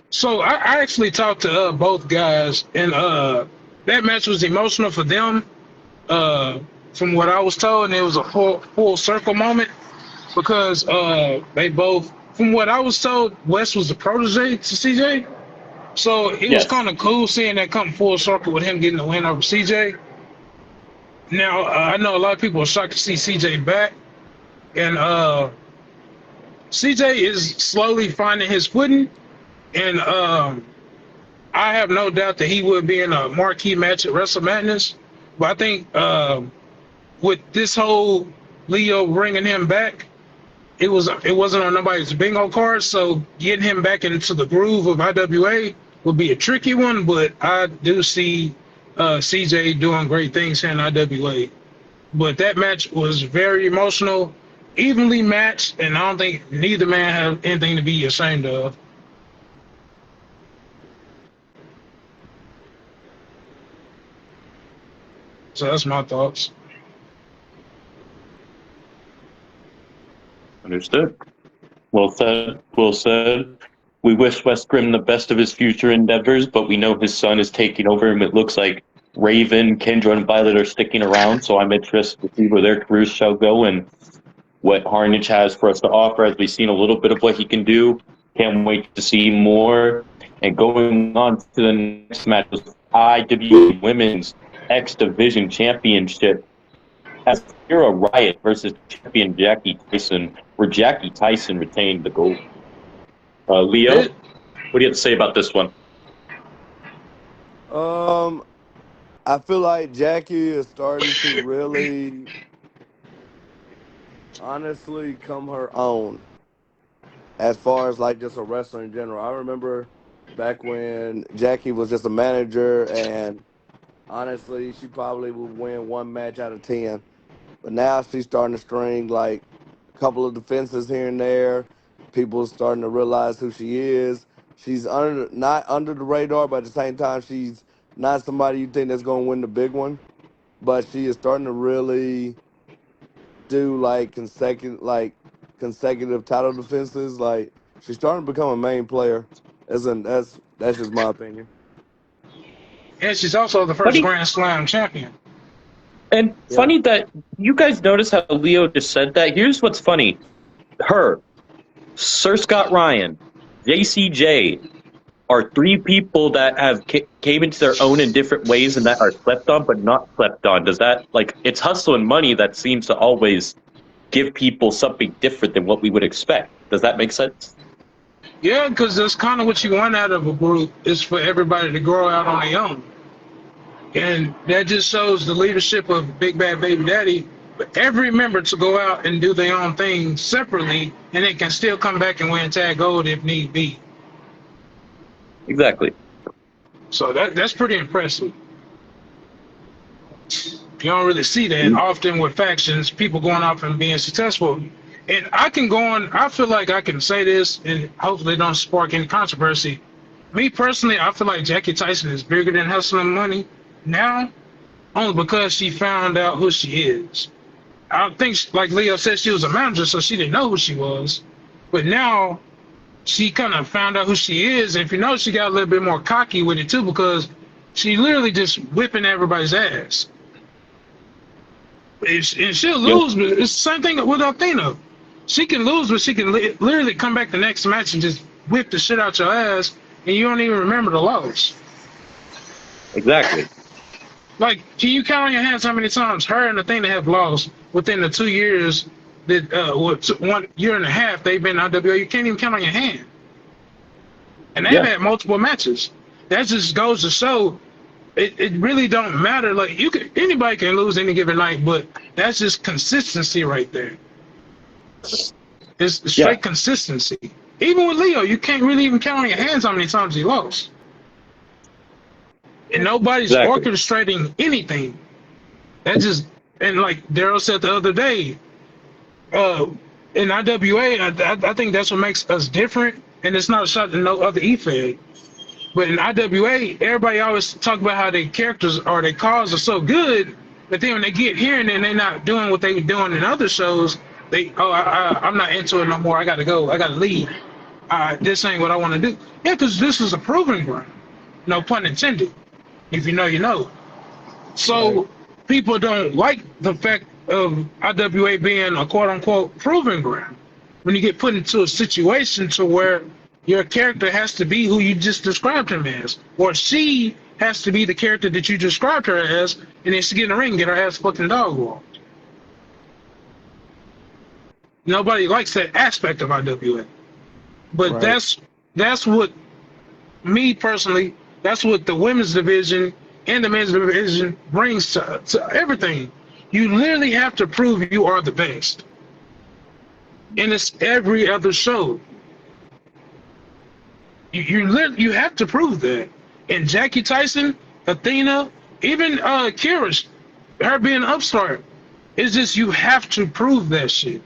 So I actually talked to both guys, and that match was emotional for them. Uh, from what I was told, and it was a full circle moment because they both, from what I was told, Wes was the protege to CJ. So it was Yes. kind of cool seeing that come full circle with him getting the win over CJ. Now I know a lot of people are shocked to see CJ back, and CJ is slowly finding his footing, and I have no doubt that he would be in a marquee match at Wrestle Madness. But I think with this whole Leo bringing him back, it wasn't on nobody's bingo card. So getting him back into the groove of IWA would be a tricky one. But I do see CJ doing great things here in IWA. But that match was very emotional, evenly matched, and I don't think neither man have anything to be ashamed of. So that's my thoughts. Understood. Well said. Well said. We wish Wes Grimm the best of his future endeavors, but we know his son is taking over, and it looks like Raven, Kendra, and Violet are sticking around. So I'm interested to see where their careers shall go and what Harnage has for us to offer, as we've seen a little bit of what he can do. Can't wait to see more. And going on to the next match, IW Women's X Division Championship as Hero Riot versus champion Jackie Tyson, where Jackie Tyson retained the gold. Leo, It, what do you have to say about this one? um, I feel like Jackie is starting to really honestly come her own as far as like just a wrestler in general. I remember back when Jackie was just a manager and honestly she probably would win one match out of 10. But now she's starting to string like a couple of defenses here and there. People are starting to realize who she is. She's not under the radar, but at the same time, she's not somebody you think that's going to win the big one. But she is starting to really do consecutive title defenses. Like she's starting to become a main player. That's just my opinion. And she's also the first Funny, Grand Slam champion. and Yeah. funny that you guys notice how Leo just said that. Here's what's funny: her, Sir Scott Ryan, JCJ are three people that have came into their own in different ways and that are slept on, but not slept on. Does that it's hustle and money that seems to always give people something different than what we would expect? Does that make sense? Yeah, because that's kind of what you want out of a group is for everybody to grow out on their own. And that just shows the leadership of Big Bad Baby Daddy. But every member to go out and do their own thing separately, and it can still come back and win tag gold if need be. Exactly. So that's pretty impressive. You don't really see that often with factions, people going off and being successful. And I can go on, I feel like I can say this and hopefully don't spark any controversy. Me personally, I feel like Jackie Tyson is bigger than Hustling Money now, only because she found out who she is. I think, like Leo said, she was a manager, so she didn't know who she was. But now she kind of found out who she is. And if you know, she got a little bit more cocky with it too, because she literally just whipping everybody's ass. And she'll lose, but it's the same thing with Athena. She can lose, but she can literally come back the next match and just whip the shit out your ass, and you don't even remember the loss. Exactly. Like, can you count on your hands how many times her and Athena have lost within the 2 years that, 1 year and a half they've been in IWA? You can't even count on your hand. And they've had multiple matches. That just goes to show it really don't matter. Like, anybody can lose any given night, but that's just consistency right there. It's straight consistency. Even with Leo, you can't really even count on your hands how many times he lost. And nobody's orchestrating anything. That just, and like Daryl said the other day, in IWA, I think that's what makes us different. And it's not a shot to no other E-Fed. But in IWA, everybody always talk about how their characters or their cars are so good, but then when they get here and then they're not doing what they were doing in other shows, I'm not into it no more. I got to go. I got to leave. This ain't what I want to do. Yeah, because this is a proving ground. No pun intended. If you know, you know. So people don't like the fact of IWA being a quote-unquote proving ground. When you get put into a situation to where your character has to be who you just described him as, or she has to be the character that you described her as, and then she get in the ring and get her ass fucking dog walked. Nobody likes that aspect of IWA. But that's what, me personally, that's what the women's division and the men's division brings to everything. You literally have to prove you are the best. And it's every other show. You have to prove that. And Jackie Tyson, Athena, even Kira, her being an upstart, it's just you have to prove that shit.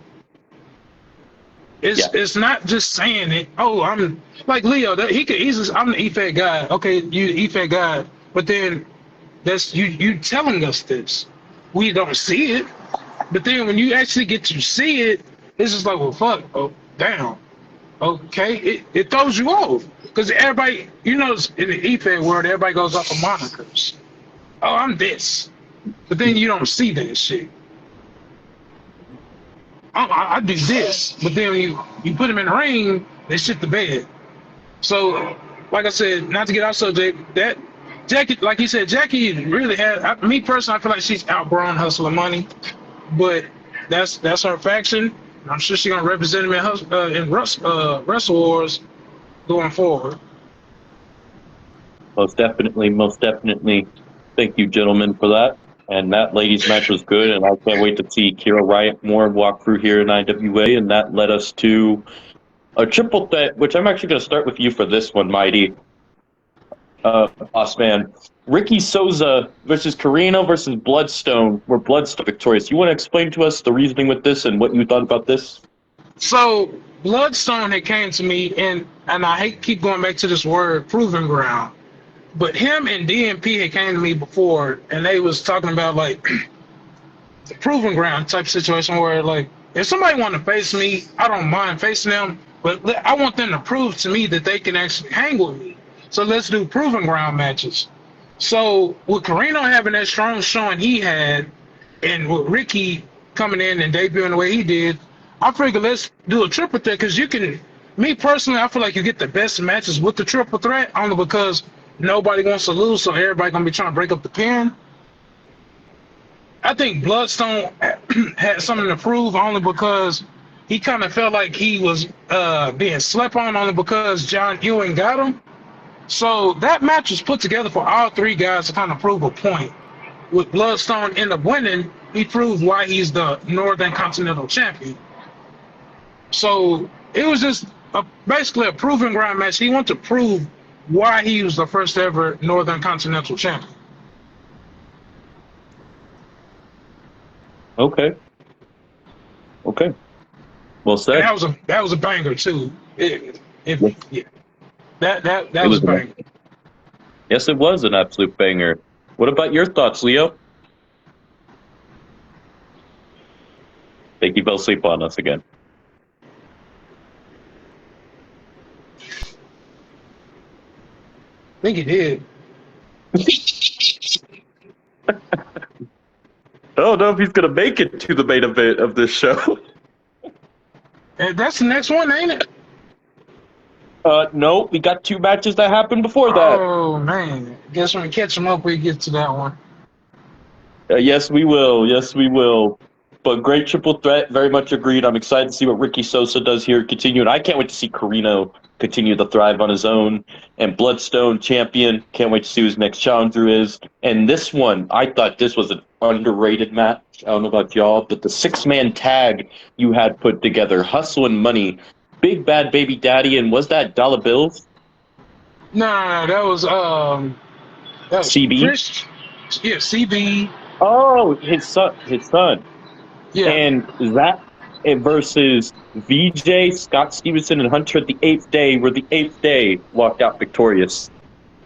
It's not just saying it. Oh, I'm like Leo. I'm the E-Fed guy. Okay, you the E-Fed guy, but then that's you telling us this. We don't see it, but then when you actually get to see it, it's just like, well, fuck. Oh, damn. Okay, it throws you off because everybody, in the E-Fed world, everybody goes off of monikers. Oh, I'm this, but then you don't see that shit. I do this, but then when you put them in the ring, they shit the bed. So, like I said, not to get off subject, that Jackie, like you said, Jackie really had. Me personally, I feel like she's outgrown Hustle and Money, but that's her faction. I'm sure she's gonna represent him in Wrestle Wars going forward. Most definitely. Thank you, gentlemen, for that. And that ladies' match was good, and I can't wait to see Kira Riot Moore walk through here in IWA. And that led us to a triple threat, which I'm actually going to start with you for this one, Mighty. Boss man. Ricky Souza versus Carino versus Bloodstone, where Bloodstone victorious. You want to explain to us the reasoning with this and what you thought about this? So Bloodstone had came to me, and I hate keep going back to this word, proving ground. But him and DMP had came to me before, and they was talking about like the proving ground type situation where like if somebody want to face me, I don't mind facing them, but I want them to prove to me that they can actually hang with me. So let's do proving ground matches. So with Carino having that strong showing he had, and with Ricky coming in and debuting the way he did, I figured let's do a triple threat because you can. Me personally, I feel like you get the best matches with the triple threat only because nobody wants to lose, so everybody gonna be trying to break up the pin. I think Bloodstone had something to prove only because he kind of felt like he was being slept on only because John Ewing got him. So that match was put together for all three guys to kind of prove a point. With Bloodstone end up winning, he proved why he's the Northern Continental Champion. So it was just basically a proving ground match. He wanted to prove why he was the first ever Northern Continental Champion. Okay. Well said. And that was a banger too. Yeah. That It was was a banger. Yes, it was an absolute banger. What about your thoughts, Leo? I think you fell asleep on us again. I think he did. I don't know if he's going to make it to the main event of this show. And that's the next one, ain't it? No, we got two matches that happened before that. Oh man, guess when we catch him up, we get to that one. Yes, we will. Yes, we will. But great triple threat. Very much agreed. I'm excited to see what Ricky Sosa does here. Continue, and I can't wait to see Carino continue to thrive on his own. And Bloodstone champion. Can't wait to see who his next challenger is. And this one, I thought this was an underrated match. I don't know about y'all, but the 6-man tag you had put together, Hustle and Money, Big Bad Baby Daddy, and was that Dollar Bills? No, that was CB? Chris, yeah, CB. Oh, his son. Yeah. And that versus VJ, Scott Stevenson, and Hunter at the 8th day, where the 8th day walked out victorious.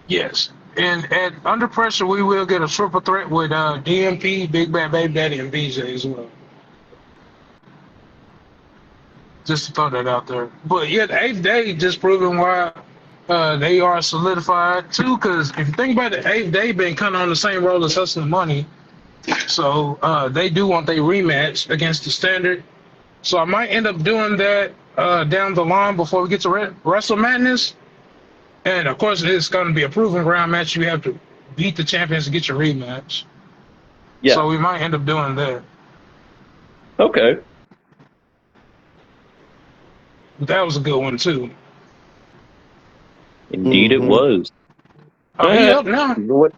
Yes. And at Under Pressure, we will get a triple threat with DMP, Big Bad Baby Daddy, and VJ as well. Just to throw that out there. But yeah, the 8th day just proving why they are solidified too. Because if you think about it, the 8th day been kind of on the same role as Hustle and Money. So they do want their rematch against the Standard. So I might end up doing that down the line before we get to Wrestle Madness. And of course, it's going to be a proving ground match. You have to beat the champions to get your rematch. Yeah. So we might end up doing that. Okay. But that was a good one too. Indeed, it was. Oh, he up now. What?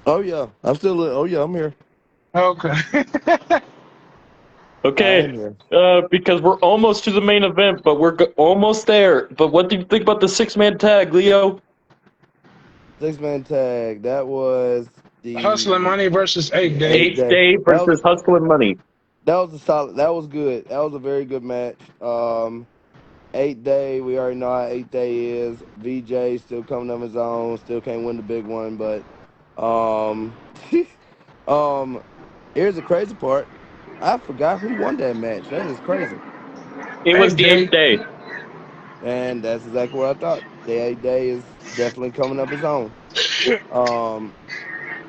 Oh yeah, I'm still. Oh yeah, I'm here. Okay. Okay, because we're almost to the main event, but we're almost there. But what do you think about the 6-man tag, Leo? 6-man tag. That was the Hustle and Money versus 8th Day. 8th day versus Hustle and Money. That was a solid. That was good. That was a very good match. 8th day. We already know how 8th day is. VJ still coming of his own. Still can't win the big one, but here's the crazy part. I forgot who won that match. That is crazy. It was the 8th day. And that's exactly what I thought. The 8th day is definitely coming up his own.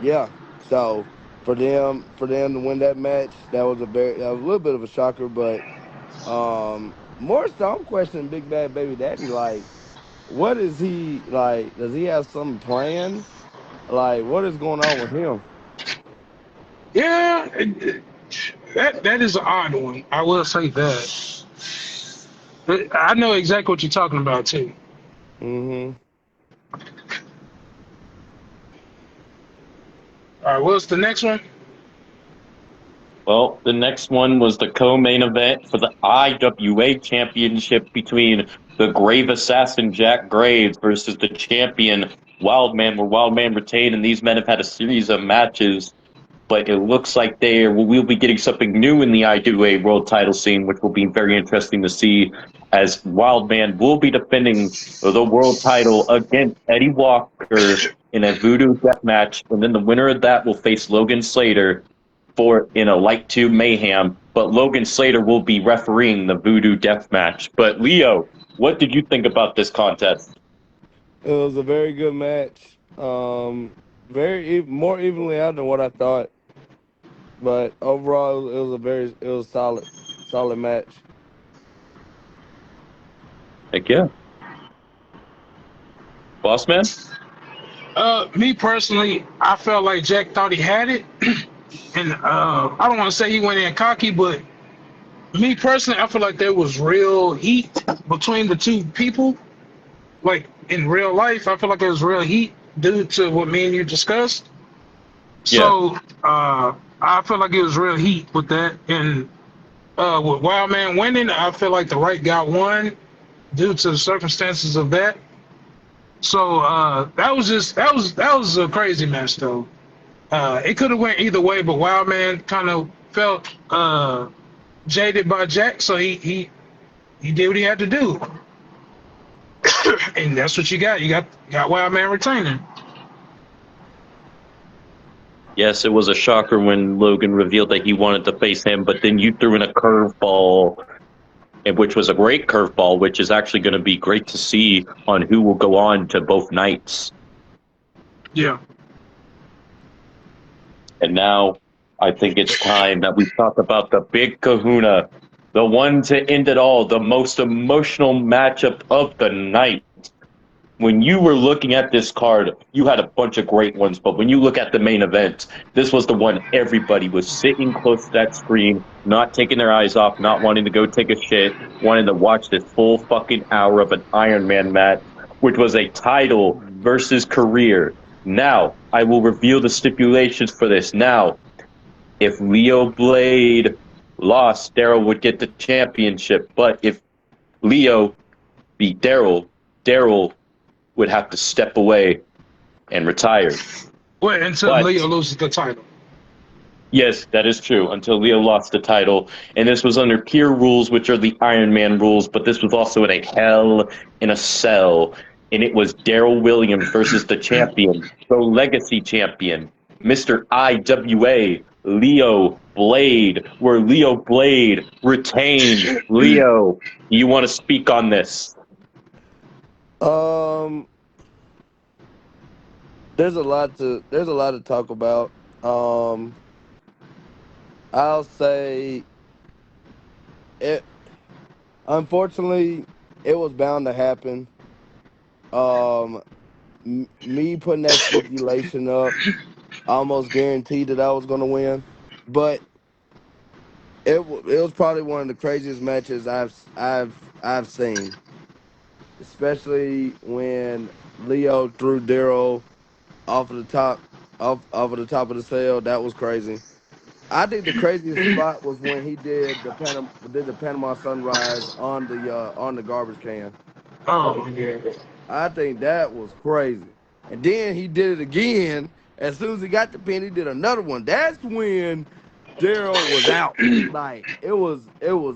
Yeah. So for them to win that match, that was a little bit of a shocker, but more so I'm questioning Big Bad Baby Daddy, like, what is he like? Does he have something planned? Like, what is going on with him? Yeah, that is an odd one. I will say that. But I know exactly what you're talking about too. Mm-hmm. All right, what's the next one? Well, the next one was the co-main event for the IWA Championship between the Grave Assassin Jack Graves versus the champion Wildman, where Wildman retained, and these men have had a series of matches but it looks like we'll be getting something new in the IWA World Title scene, which will be very interesting to see. As Wildman will be defending the world title against Eddie Walker in a Voodoo Death match, and then the winner of that will face Logan Slater in a Light 2 Mayhem, but Logan Slater will be refereeing the Voodoo Death match. But Leo, what did you think about this contest? It was a very good match. More evenly out than what I thought, but overall it was solid match. Heck yeah. Boss man? Me personally, I felt like Jack thought he had it, and I don't want to say he went in cocky, but me personally, I feel like there was real heat between the two people. Like in real life, I feel like there was real heat due to what me and you discussed. So I feel like it was real heat with that, and with Wildman winning, I feel like the right guy won due to the circumstances of that. So that was a crazy match though. It could have went either way, but Wildman kind of felt jaded by Jack, so he did what he had to do, and that's what you got. You got Wildman retaining. Yes, it was a shocker when Logan revealed that he wanted to face him, but then you threw in a curveball, which was a great curveball, which is actually going to be great to see on who will go on to both nights. Yeah. And now I think it's time that we talk about the big kahuna, the one to end it all, the most emotional matchup of the night. When you were looking at this card, you had a bunch of great ones, but when you look at the main event, this was the one everybody was sitting close to that screen, not taking their eyes off, not wanting to go take a shit, wanting to watch this full fucking hour of an Iron Man match, which was a title versus career. Now, I will reveal the stipulations for this. Now, if Leo Blade lost, Daryl would get the championship, but if Leo beat Daryl would have to step away and retire. Wait until Leo loses the title. Yes, that is true, until Leo lost the title. And this was under peer rules, which are the Iron Man rules, but this was also in a Hell in a Cell. And it was Daryl Williams versus the champion, the legacy champion, Mr. IWA, Leo Blade, where Leo Blade retained. Leo, you want to speak on this? There's a lot to talk about. I'll say it. Unfortunately, it was bound to happen. Me putting that stipulation up, I almost guaranteed that I was gonna win, but it was probably one of the craziest matches I've seen. Especially when Leo threw Daryl off of the top of the cell. That was crazy. I think the craziest spot was when he did the Panama Sunrise on the garbage can. Oh yeah. I think that was crazy. And then he did it again. As soon as he got the pin, he did another one. That's when Daryl was out. Like it was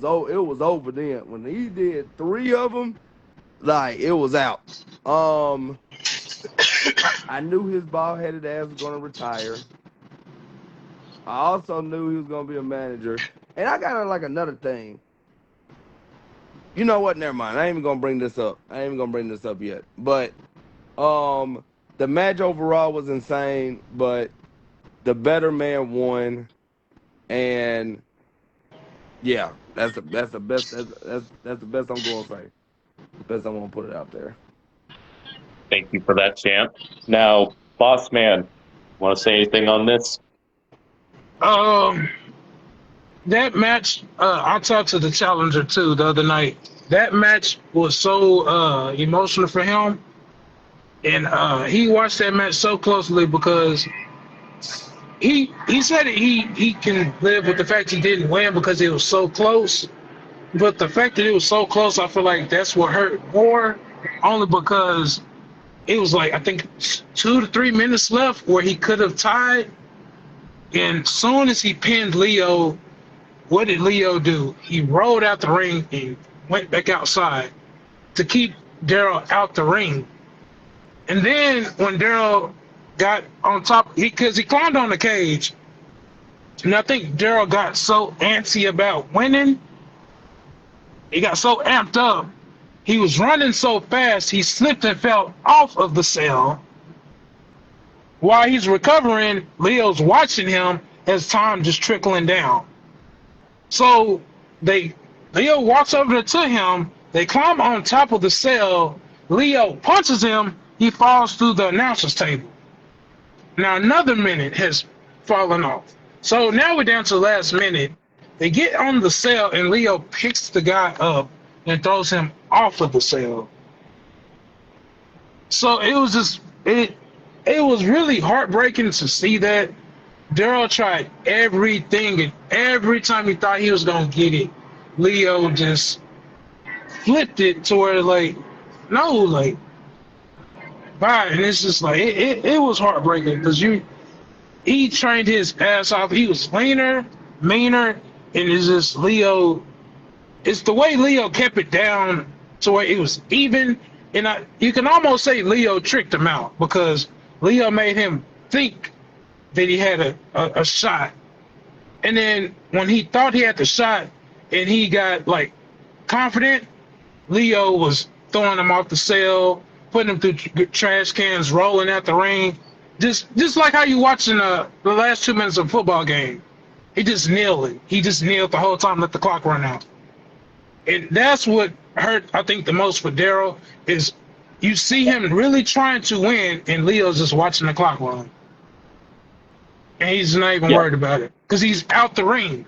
over then. When he did 3 of them, like it was out. I knew his bald-headed ass was gonna retire. I also knew he was gonna be a manager. And I got like another thing. You know what? Never mind. I ain't even gonna bring this up. I ain't even gonna bring this up yet. But the match overall was insane, but the better man won. And yeah, that's the best I'm gonna say. The best I'm gonna put it out there. Thank you for that, champ. Now, boss man, want to say anything on this? That match, I talked to the challenger too the other night. That match was so emotional for him, and he watched that match so closely because he said he can live with the fact he didn't win because it was so close. But the fact that it was so close, I feel like that's what hurt more, only because it was like I think 2 to 3 minutes left where he could have tied. And soon as he pinned Leo, what did Leo do? He rolled out the ring and went back outside to keep Daryl out the ring. And then when Daryl got on top, because he climbed on the cage, and I think Daryl got so antsy about winning, he got so amped up, he was running so fast, he slipped and fell off of the cell. While he's recovering, Leo's watching him as time just trickling down. So Leo walks over to him, they climb on top of the cell, Leo punches him, he falls through the announcer's table. Now another minute has fallen off. So now we're down to the last minute. They get on the cell and Leo picks the guy up and throws him off of the cell. So it was just it was really heartbreaking to see that. Daryl tried everything, and every time he thought he was gonna get it, Leo just flipped it to where like, no, like, bye. And it's just like it was heartbreaking because he trained his ass off. He was leaner, meaner, and it's just Leo. It's the way Leo kept it down to where it was even, and you can almost say Leo tricked him out because Leo made him think that he had a shot. And then when he thought he had the shot and he got like confident, Leo was throwing him off the cell, putting him through trash cans, rolling out the ring. Just like how you watching the last 2 minutes of a football game. He just kneeled it. He just kneeled the whole time, let the clock run out. And that's what hurt, I think, the most for Daryl is you see him really trying to win and Leo's just watching the clock run. And he's not even worried about it because he's out the ring.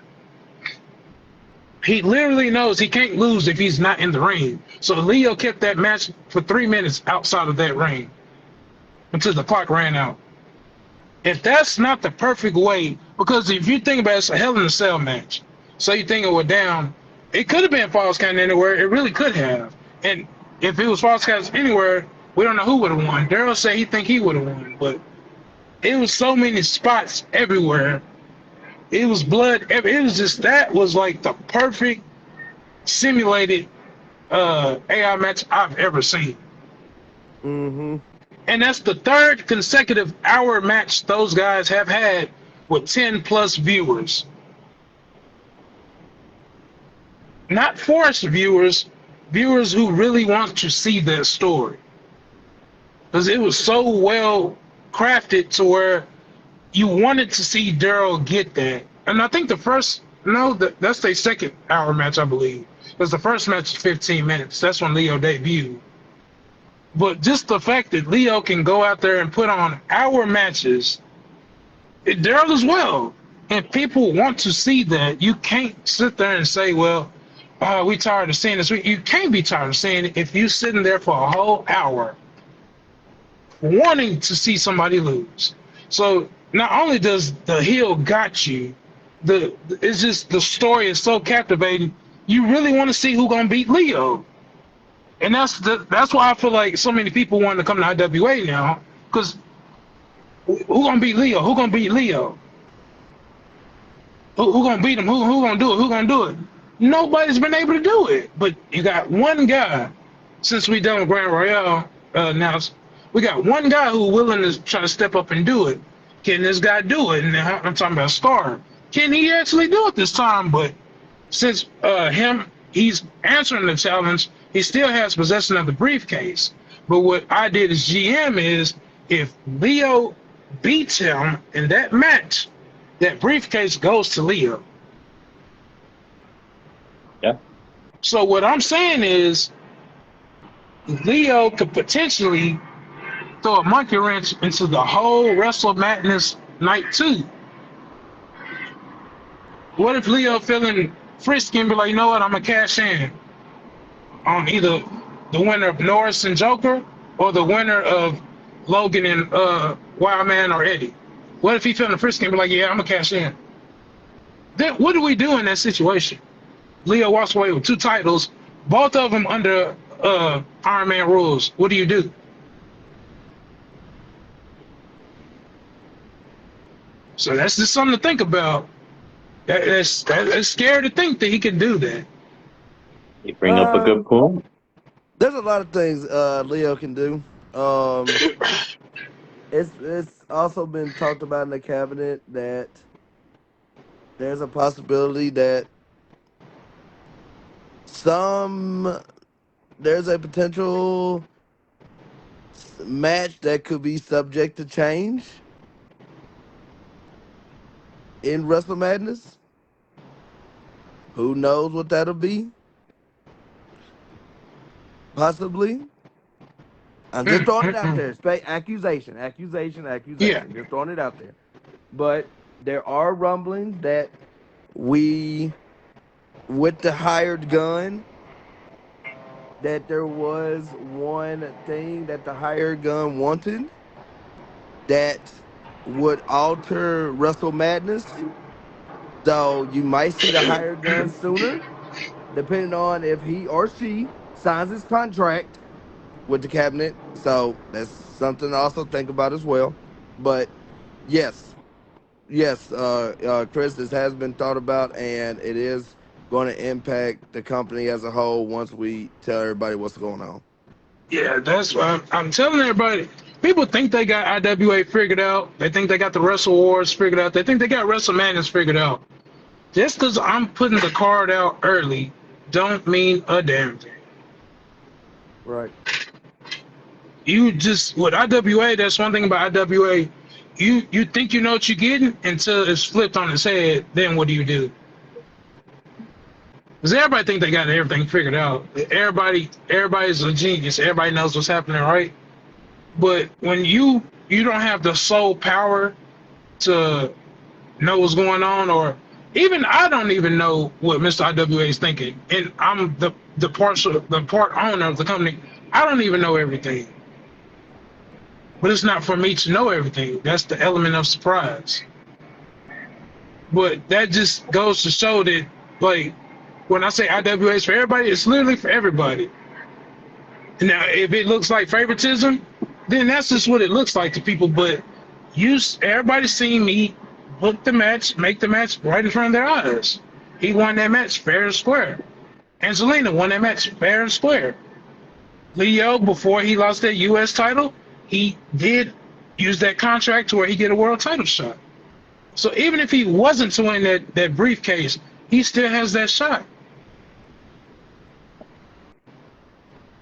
He literally knows he can't lose if he's not in the ring. So Leo kept that match for 3 minutes outside of that ring until the clock ran out. If that's not the perfect way, because if you think about it, it's a Hell in a Cell match. So you think it went down, it could have been Falls Count Anywhere. It really could have. And if it was Falls Count Anywhere, we don't know who would have won. Daryl said he think he would have won, but it was so many spots everywhere. It was blood. It was just, that was like the perfect simulated AI match I've ever seen. Mm-hmm. And that's the third consecutive hour match those guys have had with 10 plus viewers. Not forced viewers, viewers who really want to see that story. Because it was so well crafted to where you wanted to see Daryl get that. And I think that's their second hour match, I believe. Because the first match is 15 minutes. That's when Leo debuted. But just the fact that Leo can go out there and put on hour matches, Daryl as well. And people want to see that. You can't sit there and say, well, we tired of seeing this. You can't be tired of seeing it if you're sitting there for a whole hour wanting to see somebody lose. So not only does the heel got you, it's just the story is so captivating. You really want to see who gonna beat Leo, and that's why I feel like so many people want to come to IWA now, because who gonna beat Leo? Who gonna beat Leo? Who gonna beat him? Who gonna do it? Who gonna do it? Nobody's been able to do it, but you got one guy. Since we done with Grand Royale now, we got one guy who's willing to try to step up and do it. Can this guy do it? And I'm talking about Scar. Can he actually do it this time? But since he's answering the challenge, he still has possession of the briefcase. But what I did as GM is, if Leo beats him in that match, that briefcase goes to Leo. Yeah. So what I'm saying is, Leo could potentially throw a monkey wrench into the whole Wrestle Madness Night 2. What if Leo feeling frisky and be like, you know what, I'm going to cash in on either the winner of Norris and Joker or the winner of Logan and Wildman or Eddie? What if he feeling frisky and be like, yeah, I'm going to cash in? Then what do we do in that situation? Leo walks away with 2 titles, both of them under Iron Man rules. What do you do? So that's just something to think about. That's scary to think that he could do that. You bring up a good point. There's a lot of things Leo can do. It's also been talked about in the cabinet that there's a possibility that there's a potential match that could be subject to change in Wrestle Madness. Who knows what that'll be? Possibly. I'm just throwing it out there. Accusation. Yeah. Just throwing it out there. But there are rumblings that with the hired gun, that there was one thing that the hired gun wanted that would alter Wrestle Madness. So you might see the hired gun sooner, depending on if he or she signs his contract with the cabinet. So that's something to also think about as well. But yes, Chris, this has been thought about, and it is going to impact the company as a whole once we tell everybody what's going on. Yeah, that's what I'm telling everybody. People think they got IWA figured out. They think they got the Wrestle Wars figured out. They think they got Wrestle Madness figured out. Just because I'm putting the card out early don't mean a damn thing. Right. You just, with IWA, that's one thing about IWA. You think you know what you're getting until it's flipped on its head. Then what do you do? Because everybody think they got everything figured out. Everybody's a genius. Everybody knows what's happening, right? But when you don't have the sole power to know what's going on, or even I don't even know what Mr. IWA is thinking, and I'm the part owner of the company. I don't even know everything. But it's not for me to know everything. That's the element of surprise. But that just goes to show that, like, when I say IWA is for everybody, it's literally for everybody. Now, if it looks like favoritism, then that's just what it looks like to people. But everybody's seen me book the match, make the match right in front of their eyes. He won that match fair and square. Angelina won that match fair and square. Leo, before he lost that U.S. title, he did use that contract to where he get a world title shot. So even if he wasn't to win that briefcase, he still has that shot.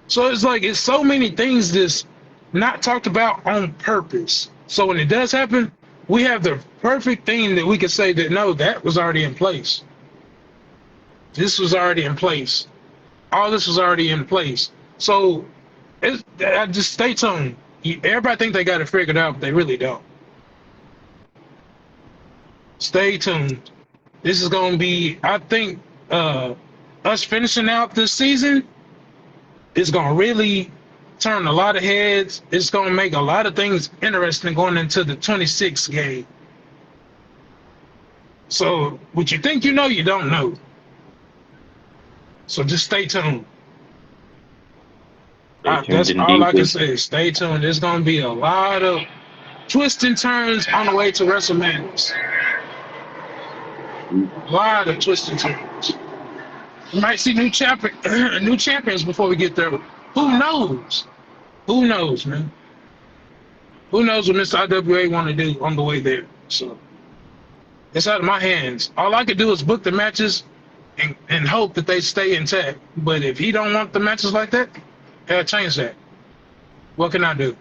So it's so many things that's not talked about on purpose. So when it does happen, we have the perfect thing that we could say that no, that was already in place. This was already in place. All this was already in place. So I just stay tuned. Everybody think they got it figured out, but they really don't. Stay tuned. This is going to be, I think, us finishing out this season is going to really turn a lot of heads. It's going to make a lot of things interesting going into the 26th game. So what you think you know, you don't know. So just stay tuned. That's all I can say. Stay tuned. There's going to be a lot of twists and turns on the way to WrestleMania. A lot of twists and turns. We might see new champions before we get there. Who knows? Who knows, man? Who knows what Mr. IWA want to do on the way there? So it's out of my hands. All I could do is book the matches and hope that they stay intact. But if he don't want the matches like that, I'll change that. What can I do?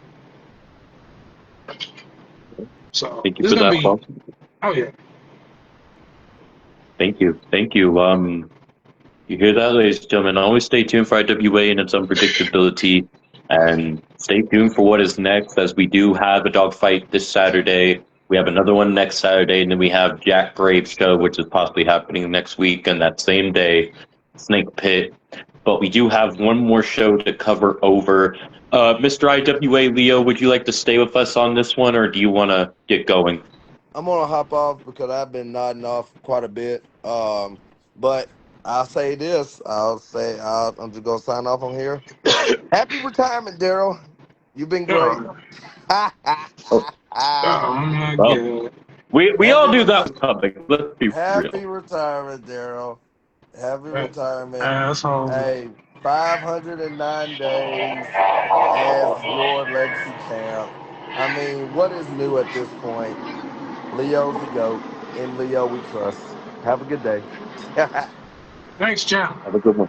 So thank you for that, Paul. Oh yeah. Thank you. You hear that, ladies and gentlemen? Always stay tuned for IWA and its unpredictability, and stay tuned for what is next, as we do have a dogfight this Saturday. We have another one next Saturday, and then we have Jack Graves' show, which is possibly happening next week, and that same day, Snake Pit. But we do have one more show to cover over. Mr. IWA, Leo, would you like to stay with us on this one, or do you want to get going? I'm going to hop off because I've been nodding off quite a bit. But I'll say this. I'm just going to sign off on here. Happy retirement, Daryl. You've been great. Oh my God. We all knew that was coming. Let's be Happy real. retirement, Daryl. Happy retirement. Asshole. Hey, 509 days as your legacy champ. I mean, what is new at this point? Leo's the GOAT. In Leo, we trust. Have a good day. Thanks, champ. Have a good one.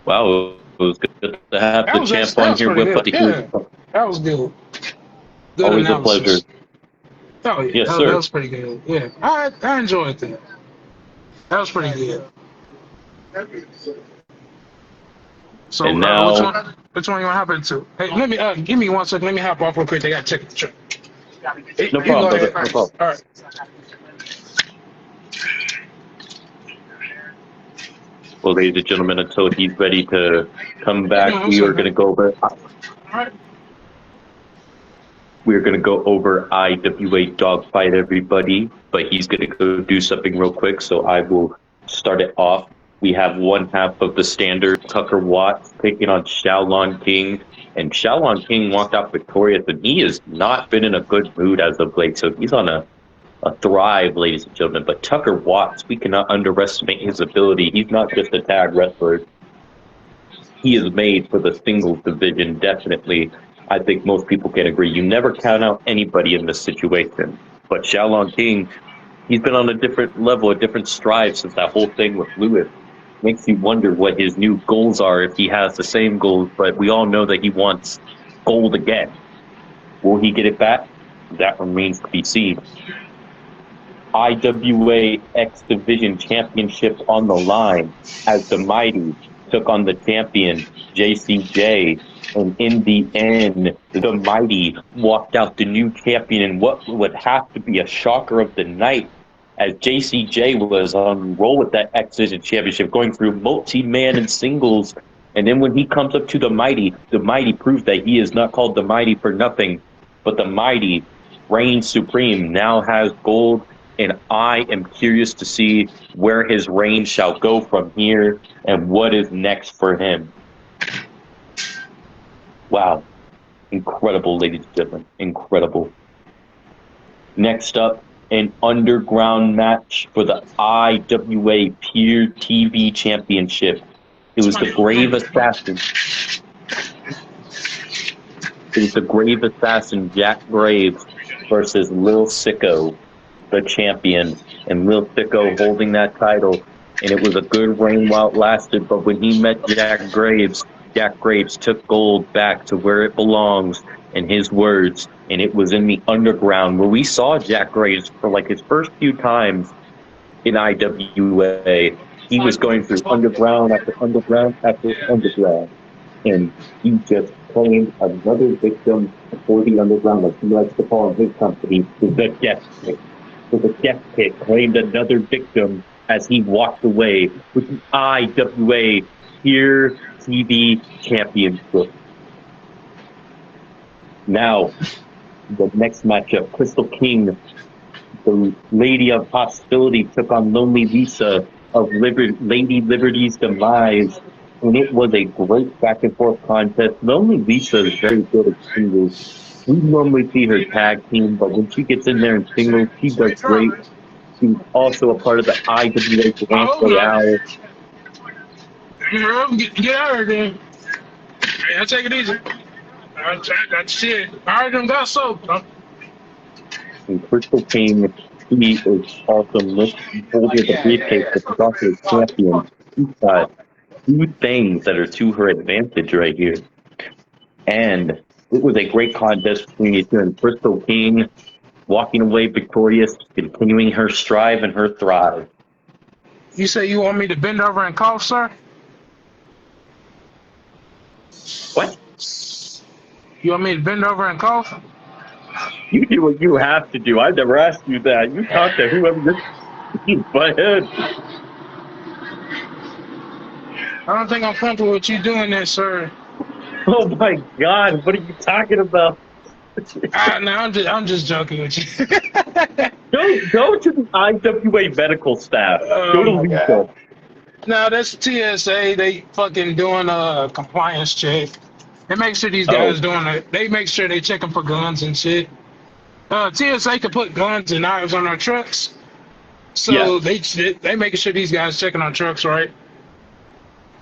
Wow, it was good to have the champ That on was here pretty with us. good. Yeah, that was good. Good Always a pleasure. analysis. Oh yeah, Yes, that sir. was pretty good. Yeah, I enjoyed that. That was pretty good. So And now, which one you want to hop into? Hey, let me give me 1 second. Let me hop off real quick. They got to check the truck. Hey, no you go problem, ahead. brother. No problem. All right. Well, ladies and gentlemen, until he's ready to come back, No, we so are going to go over. all right. We're going to go over IWA Dogfight, everybody. But he's going to go do something real quick, so I will start it off. We have one half of the standard, Tucker Watts, taking on Shaolin King. And Shaolin King walked out victorious, and he has not been in a good mood as of late. So he's on a thrive, ladies and gentlemen. But Tucker Watts, we cannot underestimate his ability. He's not just a tag wrestler. He is made for the singles division, definitely. I think most people can agree. You never count out anybody in this situation. But Shaolin King, he's been on a different level, a different stride since that whole thing with Lewis. Makes you wonder what his new goals are, if he has the same goals. But we all know that he wants gold again. Will he get it back? That remains to be seen. IWA X Division Championship on the line as the Mighty took on the champion, JCJ. And in the end, the Mighty walked out the new champion in what would have to be a shocker of the night, as JCJ was on roll with that X Division Championship, going through multi-man and singles. And then when he comes up to the Mighty proves that he is not called the Mighty for nothing, but the Mighty reigns supreme, now has gold. And I am curious to see where his reign shall go from here and what is next for him. Wow. Incredible, ladies and gentlemen. Incredible. Next up, an underground match for the IWA Peer TV Championship. It was the Grave Assassin. It was the Grave Assassin, Jack Graves, versus Lil Sicko, the champion, and Lil Sicko holding that title. And it was a good reign while it lasted, but when he met Jack Graves took gold back to where it belongs, in his words, and it was in the underground, where we saw Jack Graves for like his first few times in IWA. He was going through underground after underground after underground, and he just claimed another victim for the underground, like he likes to call in his company, the Death Pit. So the Death Pit claimed another victim as he walked away with the IWA Peer TV Championship. Now, the next matchup, Crystal King, the Lady of Hostility, took on Lonely Lisa of Lady Liberty's Demise. And it was a great back and forth contest. Lonely Lisa is very good at singles. We normally see her tag team, but when she gets in there in singles, she does great. She's also a part of the IWA Grand Royale. Get out of there. Hey, I'll take it easy. That's shit. I already done got soaked. And Crystal King, he is also holding the briefcase, but she's also a champion. She's got two things that are to her advantage right here. And it was a great contest between you two, and Crystal King walking away victorious, continuing her strive and her thrive. You say you want me to bend over and cough, sir? What? You want me to bend over and cough? You do what you have to do. I never asked you that. You talk to whoever you butt head. I don't think I'm comfortable with you doing that, sir. Oh my God! What are you talking about? No, I'm just joking with you. Go to the IWA medical staff. Go to Lisa. No, that's TSA. They fucking doing a compliance check. They make sure these Oh, guys doing it. They make sure they checking for guns and shit. TSA can put guns and knives on our trucks, yeah. so they making sure these guys checking on trucks, right?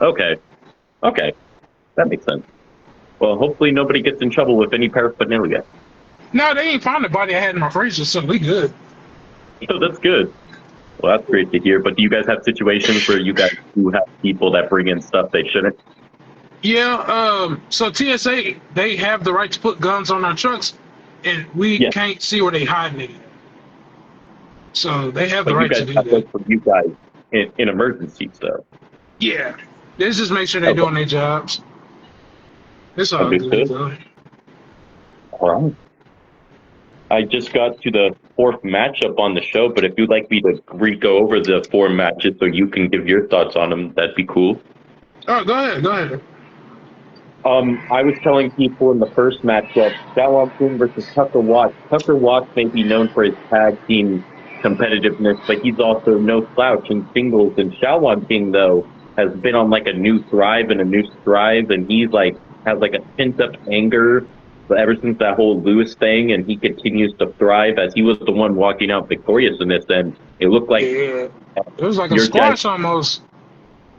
Okay. Okay. That makes sense. Well, hopefully nobody gets in trouble with any paraphernalia. No, they ain't found the body I had in my freezer, so we good. So that's good. Well, that's great to hear. But do you guys have situations where you guys do have people that bring in stuff they shouldn't? Yeah. So TSA they have the right to put guns on our trucks, and we Yeah. can't see where they hiding it. So they have the But you right guys to do have that. those for you guys in emergencies, though. Yeah. Let's just make sure they Okay. doing their jobs. It's all good Understood. though. All right. I just got to the fourth matchup on the show, but if you'd like me to go over the four matches so you can give your thoughts on them, that'd be cool. Oh, go ahead. Go ahead. I was telling people in the first matchup, Xiaolan King versus Tucker Watts. Tucker Watts may be known for his tag team competitiveness, but he's also no slouch in singles. And Xiaolan King, though, has been on like a new thrive and a new strive, and he's like has like a pent up anger ever since that whole Lewis thing, and he continues to thrive as he was the one walking out victorious in this. And it looked like Yeah. It was like a your squash almost.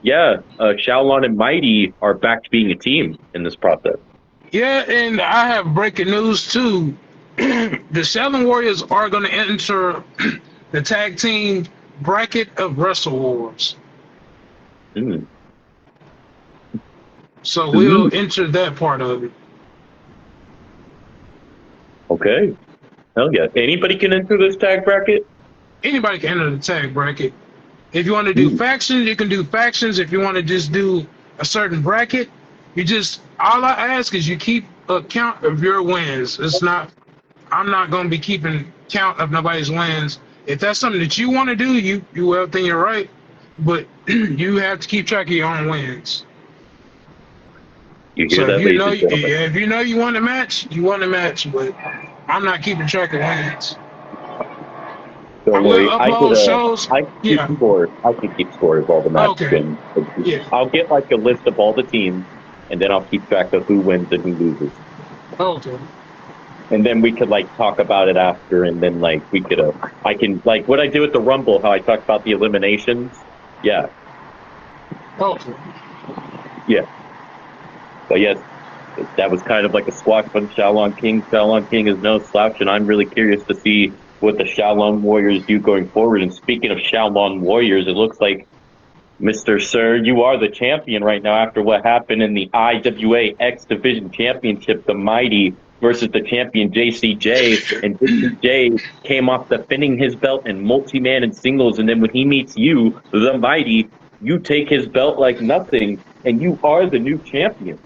yeah, Xiaolon and Mighty are back to being a team in this process. Yeah, and I have breaking news too. The Shaolin Warriors are going to enter the tag team bracket of Wrestle Wars. Mm. So we'll enter that part of it. Okay. Hell yeah. Anybody can enter this tag bracket? Anybody can enter the tag bracket. If you want to do factions, you can do factions. If you want to just do a certain bracket, you just all I ask is you keep a count of your wins. I'm not going to be keeping count of nobody's wins. If that's something that you want to do, you well then you're right. But you have to keep track of your own wins. You hear So that, if you ladies know, and gentlemen? if you know you want a match, you want a match. But I'm not keeping track of wins. Don't I worry. will upload shows. I can Yeah. keep score. I can keep score of all the matches. Okay. And Yeah. I'll get like a list of all the teams, and then I'll keep track of who wins and who loses. Okay. And then we could like talk about it after, and then like we could, I can like what I do at the Rumble, how I talk about the eliminations. Yeah, Okay. yeah. But yes, that was kind of like a squash on Xiaolon King. Xiaolon King is no slouch, and I'm really curious to see what the Xiaolon Warriors do going forward. And speaking of Xiaolon Warriors, it looks like, Mr. Sir, you are the champion right now after what happened in the IWA X Division Championship, the Mighty versus the champion JCJ. And JCJ came off defending his belt in multi-man and singles, and then when he meets you, the Mighty, you take his belt like nothing, and you are the new champion.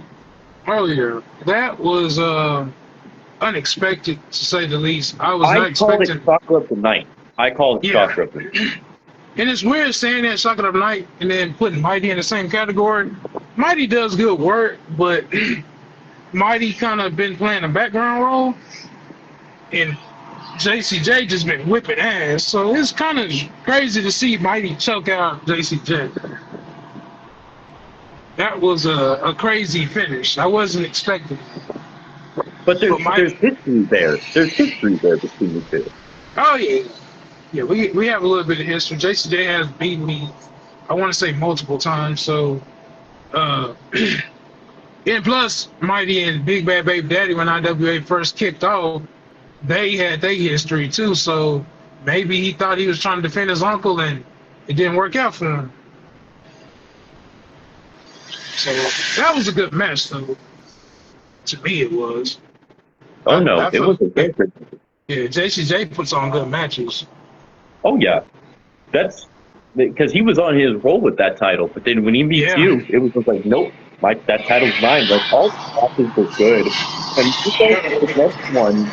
Oh yeah, that was unexpected to say the least. I was not I call expecting. it Chakra of the Night. I call it Yeah. Chakra of the Night. And it's weird saying that Chocolate of Night and then putting Mighty in the same category. Mighty does good work, but Mighty kind of been playing a background role, and JCJ just been whipping ass. So it's kind of crazy to see Mighty choke out JCJ. That was a crazy finish. I wasn't expecting it. But there's history there. There's history there between the two. Oh yeah. Yeah, we have a little bit of history. JCJ has beaten me, I want to say multiple times. So, and plus, Mighty and Big Bad Baby Daddy, when IWA first kicked off, they had their history too. So maybe he thought he was trying to defend his uncle, and it didn't work out for him. So that was a good match, though. To me, it was. Oh no, it was a great. Yeah, JCJ puts on good matches. Oh yeah, that's because he was on his roll with that title. But then when he meets you, it was just like, nope, that title's mine. Like all the matches were good. And the next one,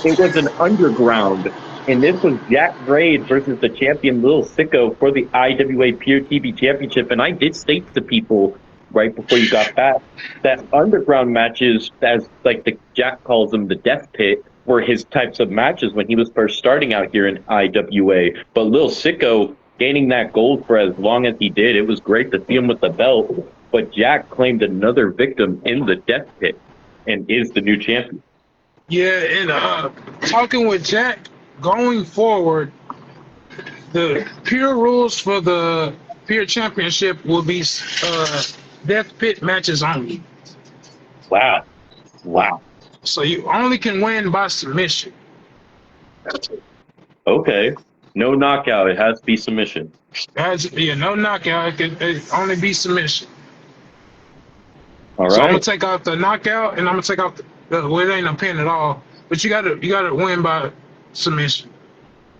it was an underground, and this was Jack Braid versus the champion Lil Sicko for the IWA Pure TV Championship. And I did state to people right before you got back that underground matches, as like the Jack calls them, the Death Pit, were his types of matches when he was first starting out here in IWA. But Lil Sicko gaining that gold for as long as he did, it was great to see him with the belt. but Jack claimed another victim in the death pit and is the new champion. Yeah, and talking with Jack, going forward, the pure rules for the pure championship will be death pit matches only. Wow. Wow. So you only can win by submission. Okay. No knockout. It has to be submission. No knockout. It can only be submission. All So I'm gonna right. take out the knockout, and I'm gonna take out well, it ain't a pin at all. But you gotta win by submission.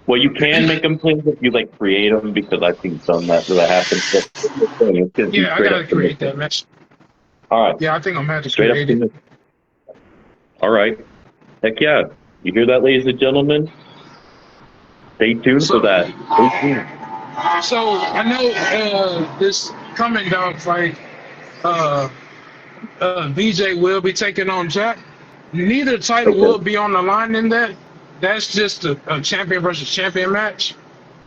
Well, you can make them pins if you like create them, because I've seen some that happen. Yeah, I gotta create that match. All right. Yeah, I think I'm gonna have to Straight up create it. submission. All right. Heck yeah. You hear that, ladies and gentlemen? Stay tuned for that. Stay tuned. So I know this coming down fight, BJ will be taking on Jack. Neither title Okay. will be on the line in that. That's just a champion versus champion match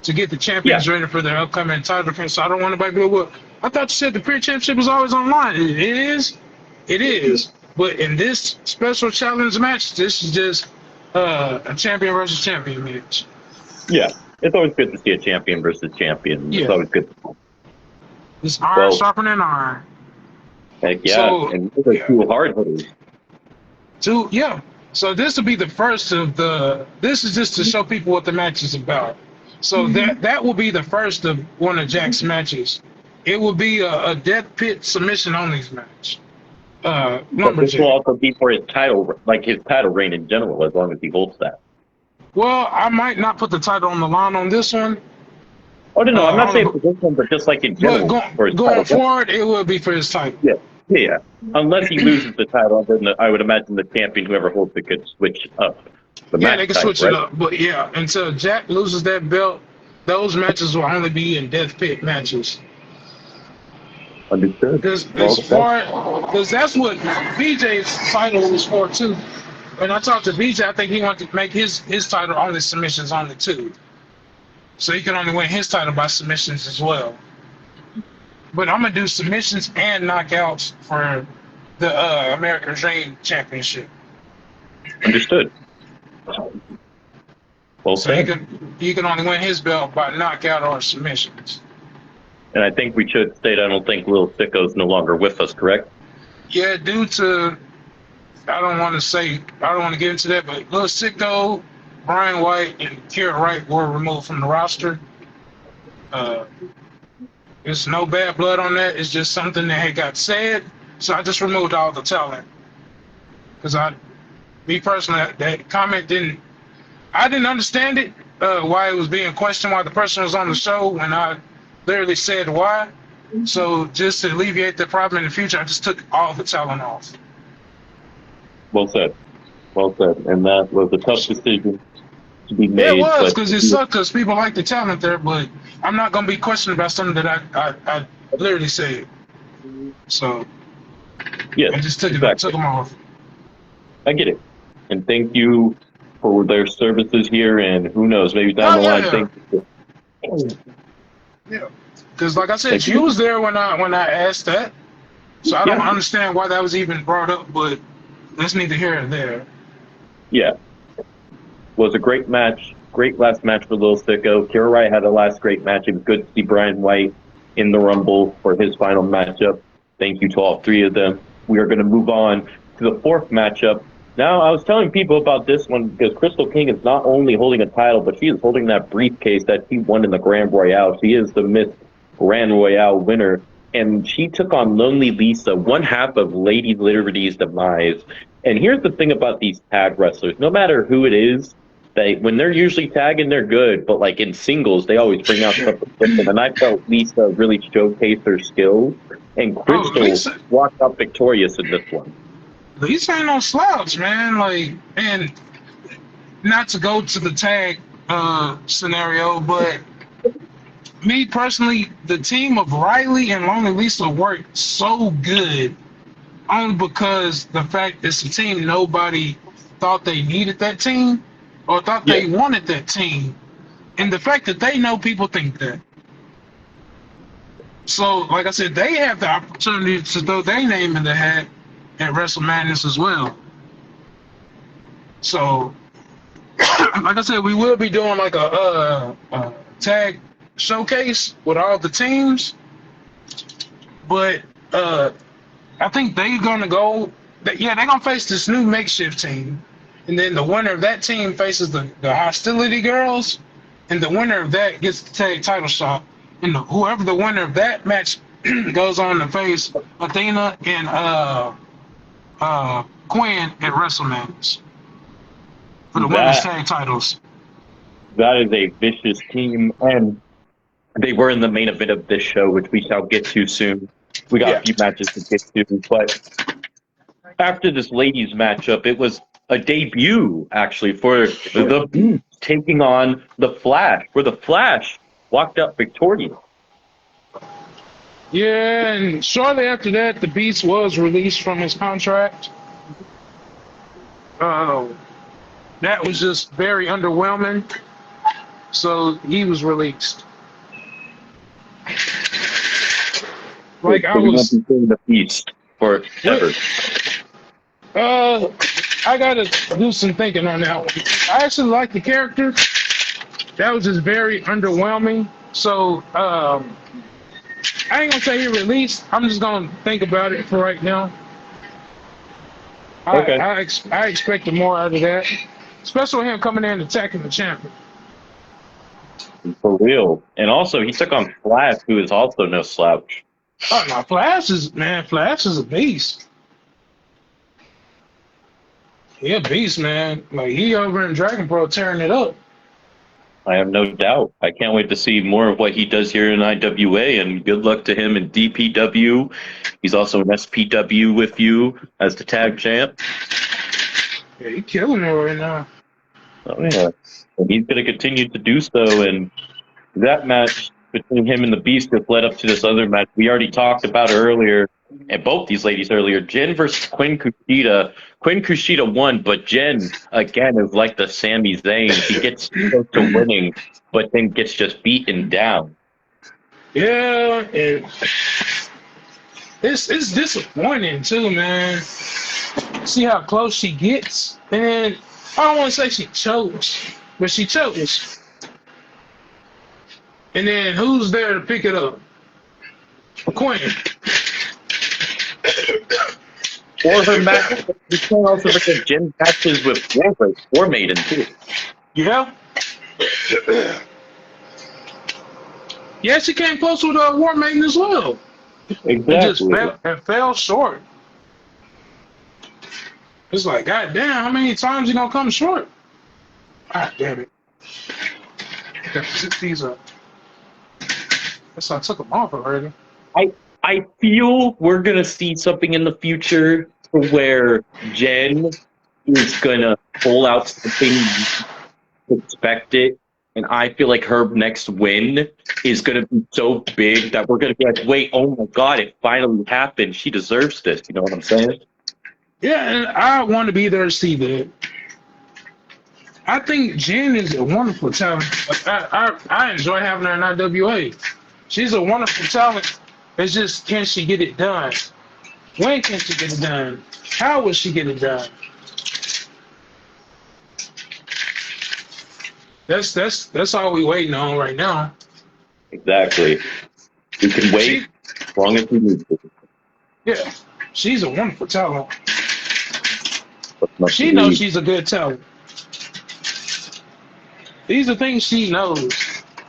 to get the champions ready for their upcoming title defense. So I don't want anybody to go, well, I thought you said the pure championship was always online. It is. But in this special challenge match, this is just a champion versus champion match. Yeah. It's always good to see a champion versus champion. It's Yeah. always good. It's iron sharpening iron. Heck yeah. So, and those are two hard hitters. So this will be the first of the. This is just to show people what the match is about. So that will be the first of one of Jack's matches. It will be a death pit submission only match. But this Lumberjack. will also be for his title, like his title reign in general, as long as he holds that. Well, I might not put the title on the line on this one. Oh no, I'm not saying for this one, but just like in general. But going forward, it will be for his title. Yeah. Unless he loses the title, then I would imagine the champion, whoever holds it, could switch up. They can switch it up. But yeah, until Jack loses that belt, those matches will only be in death pit matches. Understood. Because that's what BJ's title was for too. When I talked to BJ, I think he wanted to make his title only submissions only too. So he can only win his title by submissions as well. But I'm gonna do submissions and knockouts for the American Dream Championship. Understood. Well So said. he can only win his belt by knockout or submissions. And I think we should state, I don't think Lil Sicko's no longer with us, correct? Yeah, due to I don't want to get into that, but Lil Sicko, Brian White, and Kira Wright were removed from the roster. There's no bad blood on that. It's just something that had got said. So I just removed all the talent. Because me personally, that comment I didn't understand it, why it was being questioned, why the person was on the show when I literally said why. So just to alleviate the problem in the future, I just took all the talent off. Well said. Well said. And that was a tough decision to be made. It was, because it sucked, because people like the talent there, but I'm not going to be questioned about something that I literally said. So yes, I just took them off. I get it. And thank you for their services here, and who knows, maybe down the line, thank you. Yeah, because like I said, you was there when I asked that, so I don't understand why that was even brought up, but that's neither here nor there. Yeah. Was a great match. Great last match for Lil Sicko. Kira Wright had a last great match. It was good to see Brian White in the Rumble for his final matchup. Thank you to all three of them. We are going to move on to the fourth matchup. Now, I was telling people about this one because Crystal King is not only holding a title, but she is holding that briefcase that she won in the Grand Royale. She is the Miss Grand Royale winner, and she took on Lonely Lisa, one half of Lady Liberty's demise. And here's the thing about these tag wrestlers. No matter who it is, when they're usually tagging, they're good, but like in singles, they always bring out something different. And I felt Lisa really showcased her skills, and Crystal walked out victorious in this one. Lisa ain't no slouch, man. Like, and not to go to the tag scenario, but me personally, the team of Riley and Lonely Lisa worked so good, only because the fact it's a team nobody thought they needed that team or thought they wanted that team, and the fact that they know people think that. So, like I said, they have the opportunity to throw their name in the hat at Wrestle Madness as well. So, like I said, we will be doing like a tag showcase with all the teams, but I think they're gonna go. Yeah, they're gonna face this new makeshift team, and then the winner of that team faces the hostility girls, and the winner of that gets the tag title shot. And whoever the winner of that match goes on to face Athena and Quinn at WrestleMania for the women's That tag titles. that is a vicious team, and they were in the main event of this show, which we shall get to soon. We got Yeah. a few matches to get to, but after this ladies matchup, it was a debut actually for the Beast taking on the Flash, where the Flash walked out victorious. Yeah, and shortly after that, the Beast was released from his contract. That was just very underwhelming. So he was released. Like I So we won't was, be seeing the Beast forever. I gotta do some thinking on that one. I actually like the character. That was just very underwhelming. So I ain't gonna say he released. I'm just gonna think about it for right now. Okay. I expected more out of that, especially with him coming in and attacking the champion. For real. And also, he took on Flash, who is also no slouch. Oh no, Flash is a beast. He a beast, man. Like he over in Dragon Pro tearing it up. I have no doubt. I can't wait to see more of what he does here in IWA, and good luck to him in DPW. He's also in SPW with you as the tag champ. Yeah, he killing it right now. Oh, yeah. And he's going to continue to do so, and that match between him and the Beast has led up to this other match we already talked about earlier, and both these ladies earlier. Jen versus Quinn Kushida. Quinn Kushida won, but Jen, again, is like the Sami Zayn. She gets close to winning, but then gets just beaten down. Yeah, and it's disappointing too, man. See how close she gets, and I don't want to say she chokes, but she chokes. And then who's there to pick it up? Quinn. Or her match, you can also forget Jen matches with War Maiden, too. Yeah. Yeah, she came close with War Maiden as well. Exactly. It just fell short. It's like, God damn, how many times you gonna come short? God damn it. I got to zip these up. Guess I took them off already. I feel we're gonna see something in the future where Jen is gonna pull out something expected, and I feel like her next win is gonna be so big that we're gonna be like, wait, oh my god, it finally happened. She deserves this. You know what I'm saying? Yeah, and I want to be there to see that. I think Jen is a wonderful talent. I enjoy having her in IWA. She's a wonderful talent. It's just, can she get it done? When can she get it done? How will she get it done? That's all we waiting on right now. Exactly. We can wait as long as we need to. Yeah, she's a wonderful talent. She knows she's a good talent. These are things she knows.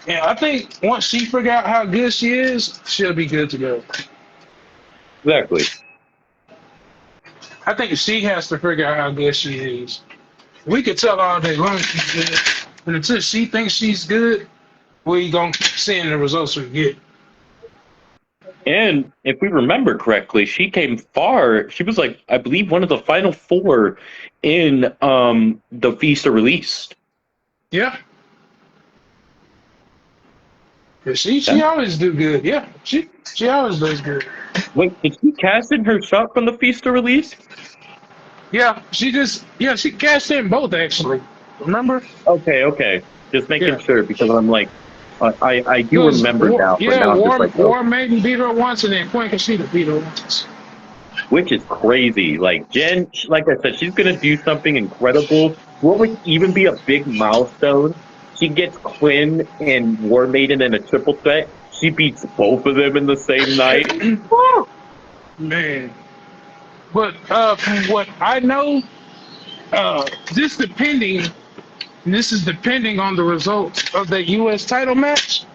And I think once she figure out how good she is, she'll be good to go. Exactly. I think she has to figure out how good she is. We could tell all day long she's good, but until she thinks she's good, we gonna keep seeing the results we get. And if we remember correctly, she came far. She was like, I believe, one of the final four in the Feast of Released. Yeah. Yeah, she always do good. Yeah, she always does good. Wait, did she cash in her shot from the Feast of Release? Yeah, she cashed in both actually. Remember? Okay. Just making sure, because I'm like, I do Because remember now, but now I'm just like, oh, War Maiden beat her once, and then Queen Kushida beat her once. which is crazy. Like Jen, like I said, she's gonna do something incredible. What would even be a big milestone? She gets Quinn and War Maiden in a triple threat. She beats both of them in the same night. Woo! Man, but from what I know, this depending, and this is depending on the results of the U.S. title match.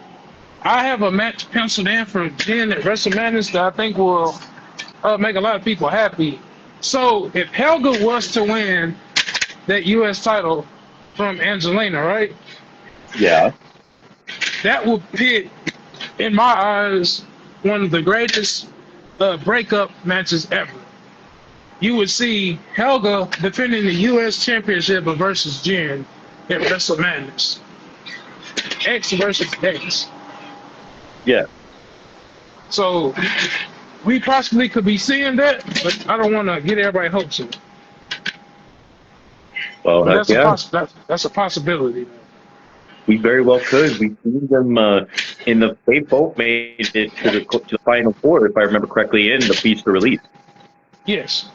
I have a match penciled in for Jen at WrestleMania that I think will make a lot of people happy. So if Helga was to win that U.S. title from Angelina, right, Yeah, that would pit, in my eyes, one of the greatest breakup matches ever. You would see Helga defending the U.S. Championship versus Jen at WrestleMania. X versus X. yeah. So we possibly could be seeing that, but I don't want to get everybody hopes up. Well, But heck yeah. that's a possibility. We very well could. We've seen them in the. They both made it to the final four, if I remember correctly, in the Feast of Release. Yes.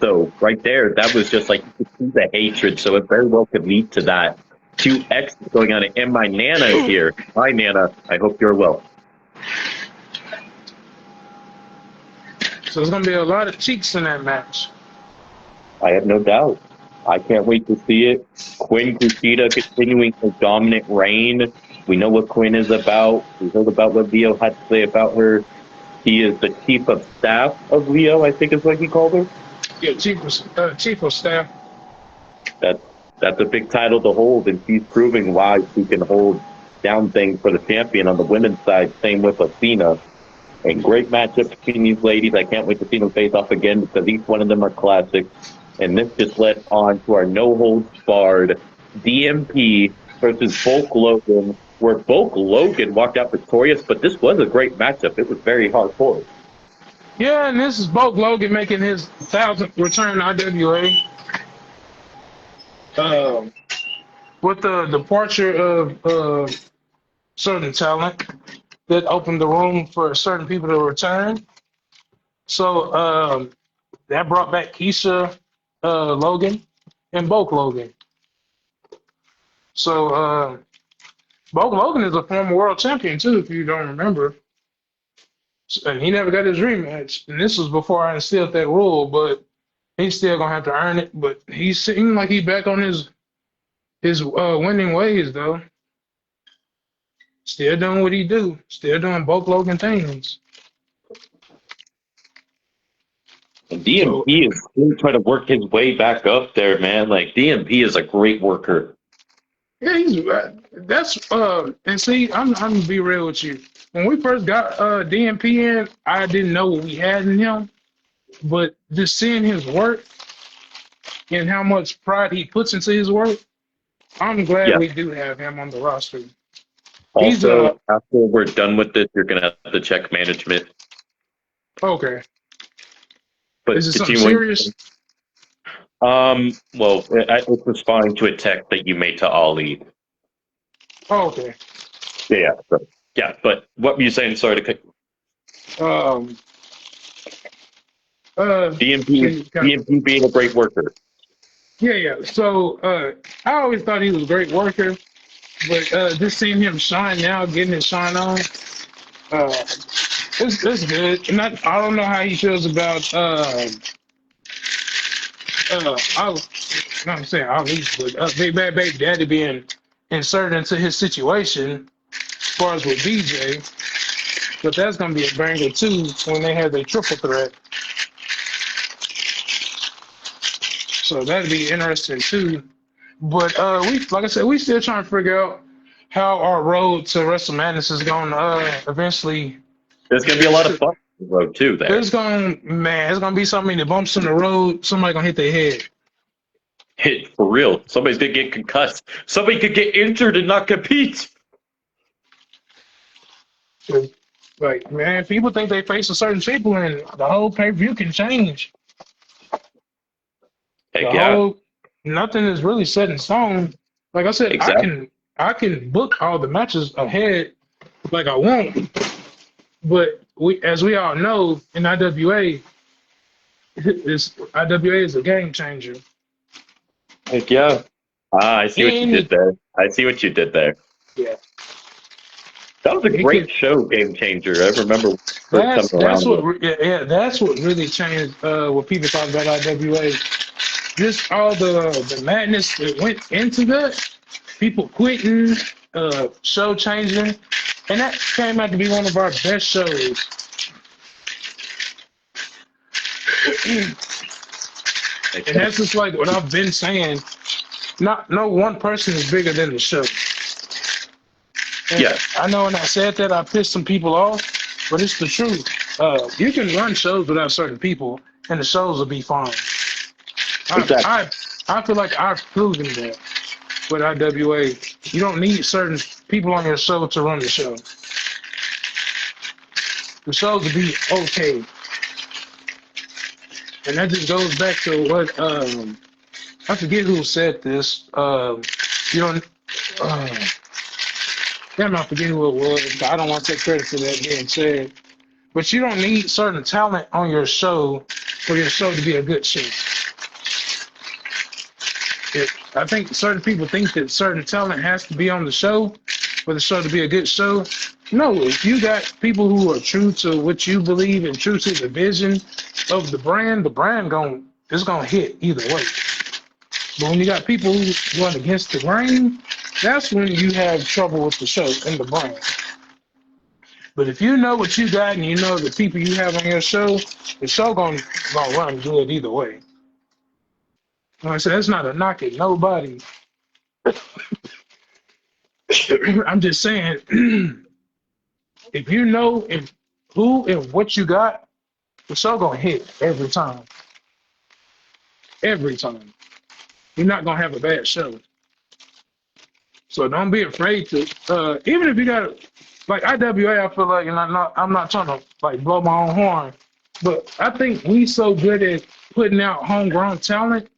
So right there, that was just like you could see the hatred. So it very well could lead to that. Two X's going on, and my Nana is here. Hi, Nana. I hope you're well. So there's gonna be a lot of cheeks in that match. I have no doubt. I can't wait to see it. Quinn Kushida continuing her dominant reign. We know what Quinn is about. We heard about what Leo had to say about her. He is the chief of staff of Leo, I think is what he called her. Yeah, chief of staff. That's a big title to hold, and she's proving why she can hold down things for the champion on the women's side. Same with Athena. A great matchup between these ladies. I can't wait to see them face off again because each one of them are classics. And this just led on to our no holds barred DMP versus Bulk Logan, where Bulk Logan walked out victorious, but this was a great matchup. It was very hardcore. Yeah, and this is Bulk Logan making his 1,000th return to IWA. With the departure of certain talent that opened the room for certain people to return. So that brought back Keisha Logan and Bulk Logan. So Bulk Logan is a former world champion too, if you don't remember. And he never got his rematch. And this was before I instilled that rule, but he's still gonna have to earn it. But he seemed like he's back on his winning ways though. Still doing what he do. Still doing Bulk Logan things. And DMP is still trying to work his way back up there, man. Like DMP is a great worker. Yeah, that's and see, I'm gonna be real with you. When we first got DMP in, I didn't know what we had in him, but just seeing his work and how much pride he puts into his work, I'm glad we do have him on the roster. Also, after we're done with this, you're gonna have to check management. Okay. But is it something serious? Well, it's responding to a text that you made to Ollie. Oh, okay. Yeah. But what were you saying? Sorry to cut. DMP being a great worker. Yeah. So I always thought he was a great worker, but just seeing him shine now, getting his shine on, it's good. And I don't know how he feels about I'm saying Ali, but Big Bad Baby Daddy being inserted into his situation as far as with BJ. But that's gonna be a banger too when they have their triple threat. So that'd be interesting too. But like I said, we still trying to figure out how our road to WrestleMania is gonna eventually. There's gonna be a lot of fun on the road too. There's gonna be so many bumps in the road. Somebody gonna hit their head. Hit for real. Somebody's gonna get concussed. Somebody could get injured and not compete. Like, man, people think they face a certain people and the whole pay-per-view can change. Nothing is really set in stone. Like I said, exactly. I can book all the matches ahead like I want, but as we all know, in IWA is a game changer. Heck yeah. I see what you did Any there. I see what you did there. yeah, That was a it great can. show, Game Changer. I remember first coming That's around what with. that's what really changed what people talk about IWA. Just all the madness that went into that, people quitting, show changing, and that came out to be one of our best shows. And that's just like what I've been saying. Not no one person is bigger than the show. And Yeah, I know when I said that I pissed some people off, but it's the truth. You can run shows without certain people, and the shows will be fine. exactly. I feel like I've proven that with IWA. You don't need certain people on your show to run the show. The shows will be okay. And that just goes back to what I forget who said this. You don't damn I forget who it was, but I don't want to take credit for that being said. But you don't need certain talent on your show for your show to be a good show. I think certain people think that certain talent has to be on the show for the show to be a good show. No, if you got people who are true to what you believe and true to the vision of the brand is gonna hit either way. But when you got people who going against the grain, that's when you have trouble with the show and the brand. But if you know what you got and you know the people you have on your show, the show gonna run good either way. Like I said, that's not a knock at nobody. I'm just saying, if you know who and what you got, the show gonna hit every time. Every time. You're not gonna have a bad show. So don't be afraid to even if you got like IWA, I feel like, and I'm not trying to like blow my own horn, but I think we so good at putting out homegrown talent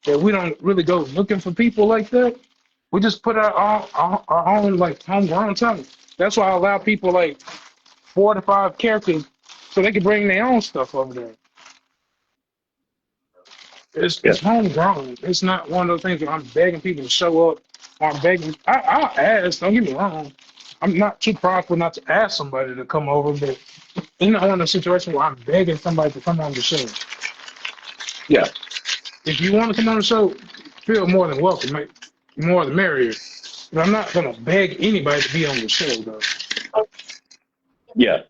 that we don't really go looking for people like that. We just put out our own like homegrown talent. That's why I allow people like 4 to 5 characters so they can bring their own stuff over there. Yeah, It's homegrown. It's not one of those things where I'm begging people to show up or I'm begging. I'll ask, don't get me wrong. I'm not too prideful not to ask somebody to come over, but it's not one of those situations where I'm begging somebody to come on the show. yeah, If you want to come on the show, feel more than welcome, mate. More the merrier. But I'm not going to beg anybody to be on the show, though. yeah.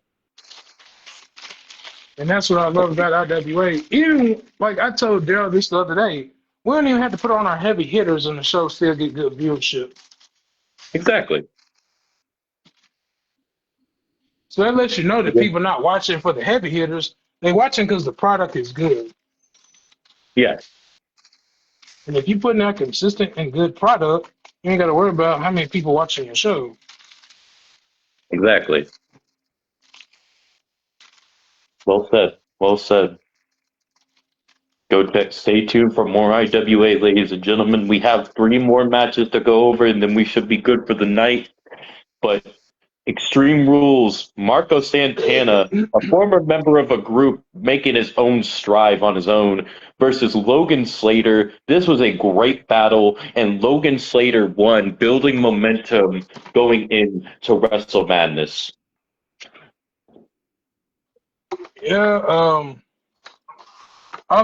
And that's what I love about IWA. Even, like I told Daryl this the other day, we don't even have to put on our heavy hitters and the show still get good viewership. Exactly. So that lets you know that Yeah. people not watching for the heavy hitters. They're watching because the product is good. Yeah, And if you're putting out consistent and good product, you ain't got to worry about how many people watching your show. exactly. Well said. Well said. Go check. Stay tuned for more IWA, ladies and gentlemen. We have 3 more matches to go over, and then we should be good for the night. But Extreme Rules, Marco Santana, a former member of a group making his own strive on his own, versus Logan Slater. This was a great battle, and Logan Slater won, building momentum going into Wrestle Madness. Yeah, all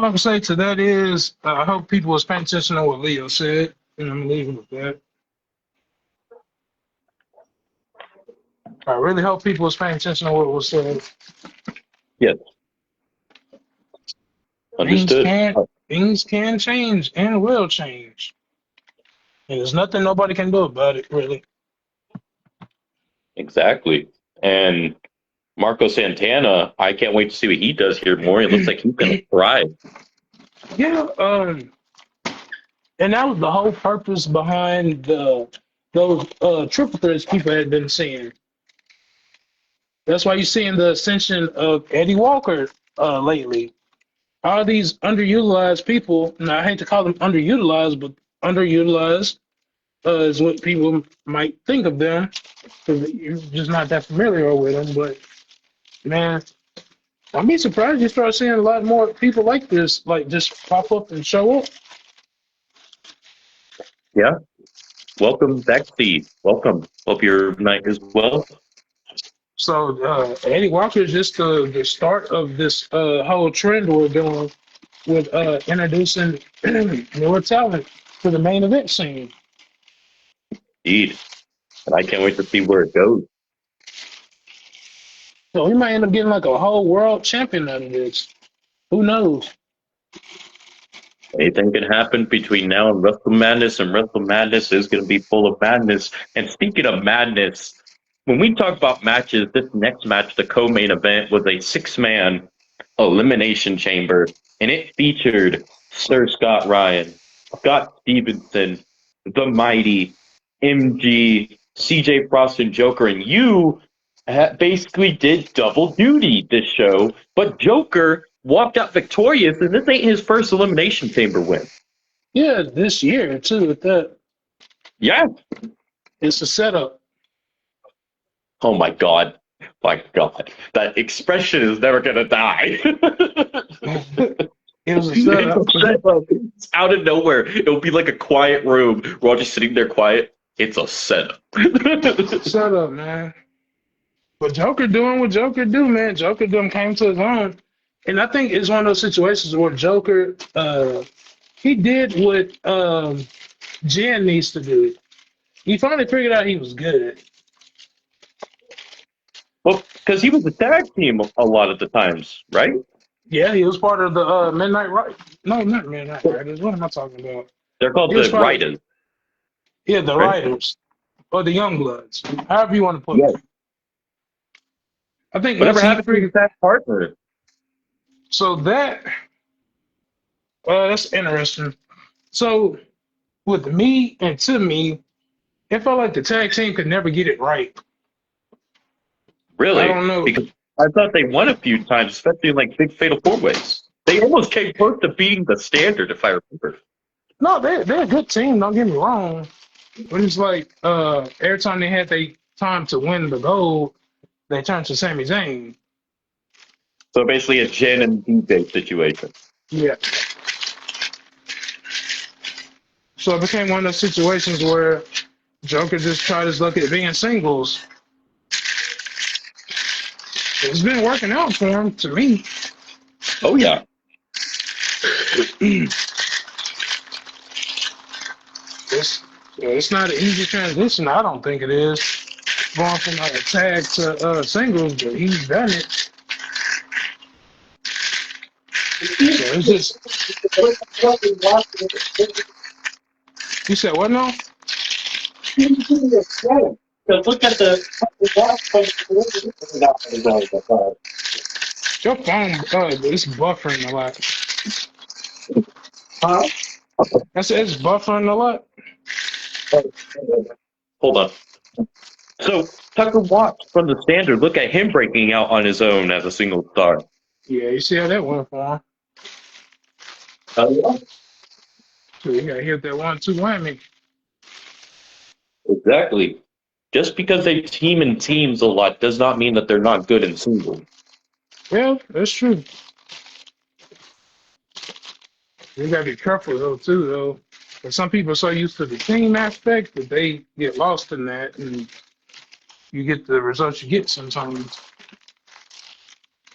I can say to that is I hope people was paying attention to what Leo said, and I'm leaving with that. I really hope people was paying attention to what was said. Yes, Things understood. can things can change and will change, and there's nothing nobody can do about it, really. Exactly. And Marco Santana, I can't wait to see what he does here more. It looks like he's going to thrive. Yeah, and that was the whole purpose behind those triple threats people had been seeing. That's why you're seeing the ascension of Eddie Walker lately. All these underutilized people, and I hate to call them underutilized, but underutilized is what people might think of them because you're just not that familiar with them. But man, I'd be surprised you start seeing a lot more people like this, like just pop up and show up. Yeah. Welcome back, Steve. Welcome. Hope your night is well. So Eddie Walker is just the start of this whole trend we're doing with introducing newer talent to the main event scene. Indeed. And I can't wait to see where it goes. So we might end up getting like a whole world champion out of this. Who knows? Anything can happen between now and Wrestle Madness is going to be full of madness. And speaking of madness, when we talk about matches, this next match, the co-main event, was a six-man elimination chamber, and it featured Sir Scott Ryan, Scott Stevenson, the Mighty, MG, CJ Frost, and Joker. And you basically did double duty this show, but Joker walked out victorious, and this ain't his first elimination chamber win. Yeah, this year too. With that, Yeah. it's a setup. Oh my God. My God. That expression is never gonna die. It was a setup. It's out of nowhere. It'll be like a quiet room. We're all just sitting there quiet. It's a setup. Setup, man. But Joker doing what Joker do, man. Joker done came to his own. And I think it's one of those situations where Joker, he did what Jen needs to do. He finally figured out he was good. Well, because he was a tag team a lot of the times, right? Yeah, he was part of the Midnight Riders. No, not Midnight Riders. What am I talking about? They're called He was the part of- Riders. Yeah, the Right. Riders. Or the Youngbloods. However you want to put Yeah. it. I think Whatever once he happened to figured- that partner? So that's interesting. So with me and to me, it felt like the tag team could never get it right. Really? I don't know. Because I thought they won a few times, especially in like big fatal four ways. They almost came close to beating the standard, if I remember. No, they're a good team, don't get me wrong. But it's like every time they had their time to win the gold, they turned to Sami Zayn. So basically a Jen and DJ situation. Yeah. So it became one of those situations where Joker just tried his luck at being singles. It's been working out for him, to me. Oh yeah. It's not an easy transition. I don't think it is. Going from a tag to singles, but he's done it. So it's just. You said what now? Look at the. Your phone, it's buffering a lot. Huh? I said it's buffering a lot. Hold on. So Tucker Watts from the standard, look at him breaking out on his own as a single star. Yeah, you see how that went for him. Yeah. So you gotta hit that 1-2 whammy. Exactly. Just because they team in teams a lot does not mean that they're not good in singles. Well, that's true. You gotta be careful though, too, though. Because some people are so used to the team aspect that they get lost in that, and you get the results you get sometimes.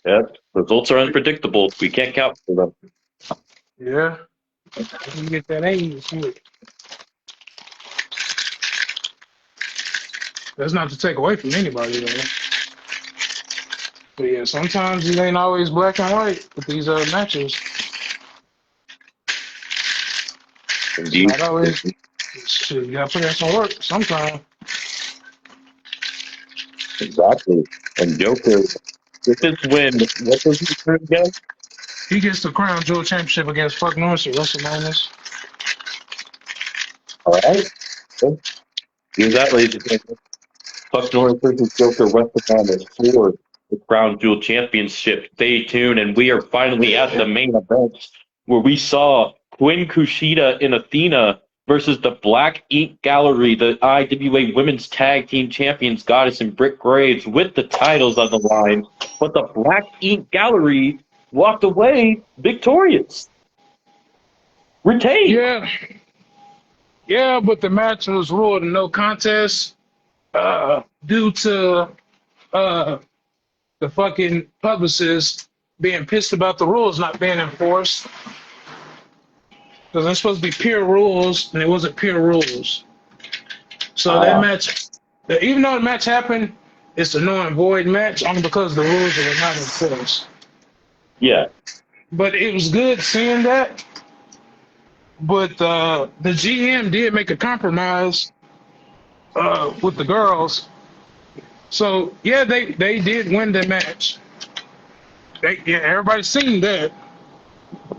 Yeah, results are unpredictable. We can't count for them. Yeah. You get that age. That's not to take away from anybody, though. But yeah, sometimes it ain't always black and white with these matches. Indeed. Not always. Shit, you gotta put in some work sometime. Exactly. And Joker, with this win, what does he turn again? He gets the Crown Jewel Championship against Fuck Norris at WrestleMania. All right. So, do that, ladies and gentlemen. Fuck Norris versus Joker WrestleMania for the Crown Jewel Championship. Stay tuned, and we are finally at the main event where we saw Quinn Kushida and Athena versus the Black Ink Gallery, the IWA Women's Tag Team Champions, Goddess and Britt Graves, with the titles on the line. But the Black Ink Gallery walked away victorious. Retained. Yeah, but the match was ruled a no contest due to the fucking publicist being pissed about the rules not being enforced. Because they're supposed to be pure rules, and it wasn't pure rules. So that match, even though the match happened, it's a null and void match only because the rules were not enforced. Yeah. But it was good seeing that. But the GM did make a compromise with the girls. So yeah, they did win the match. Everybody's seen that.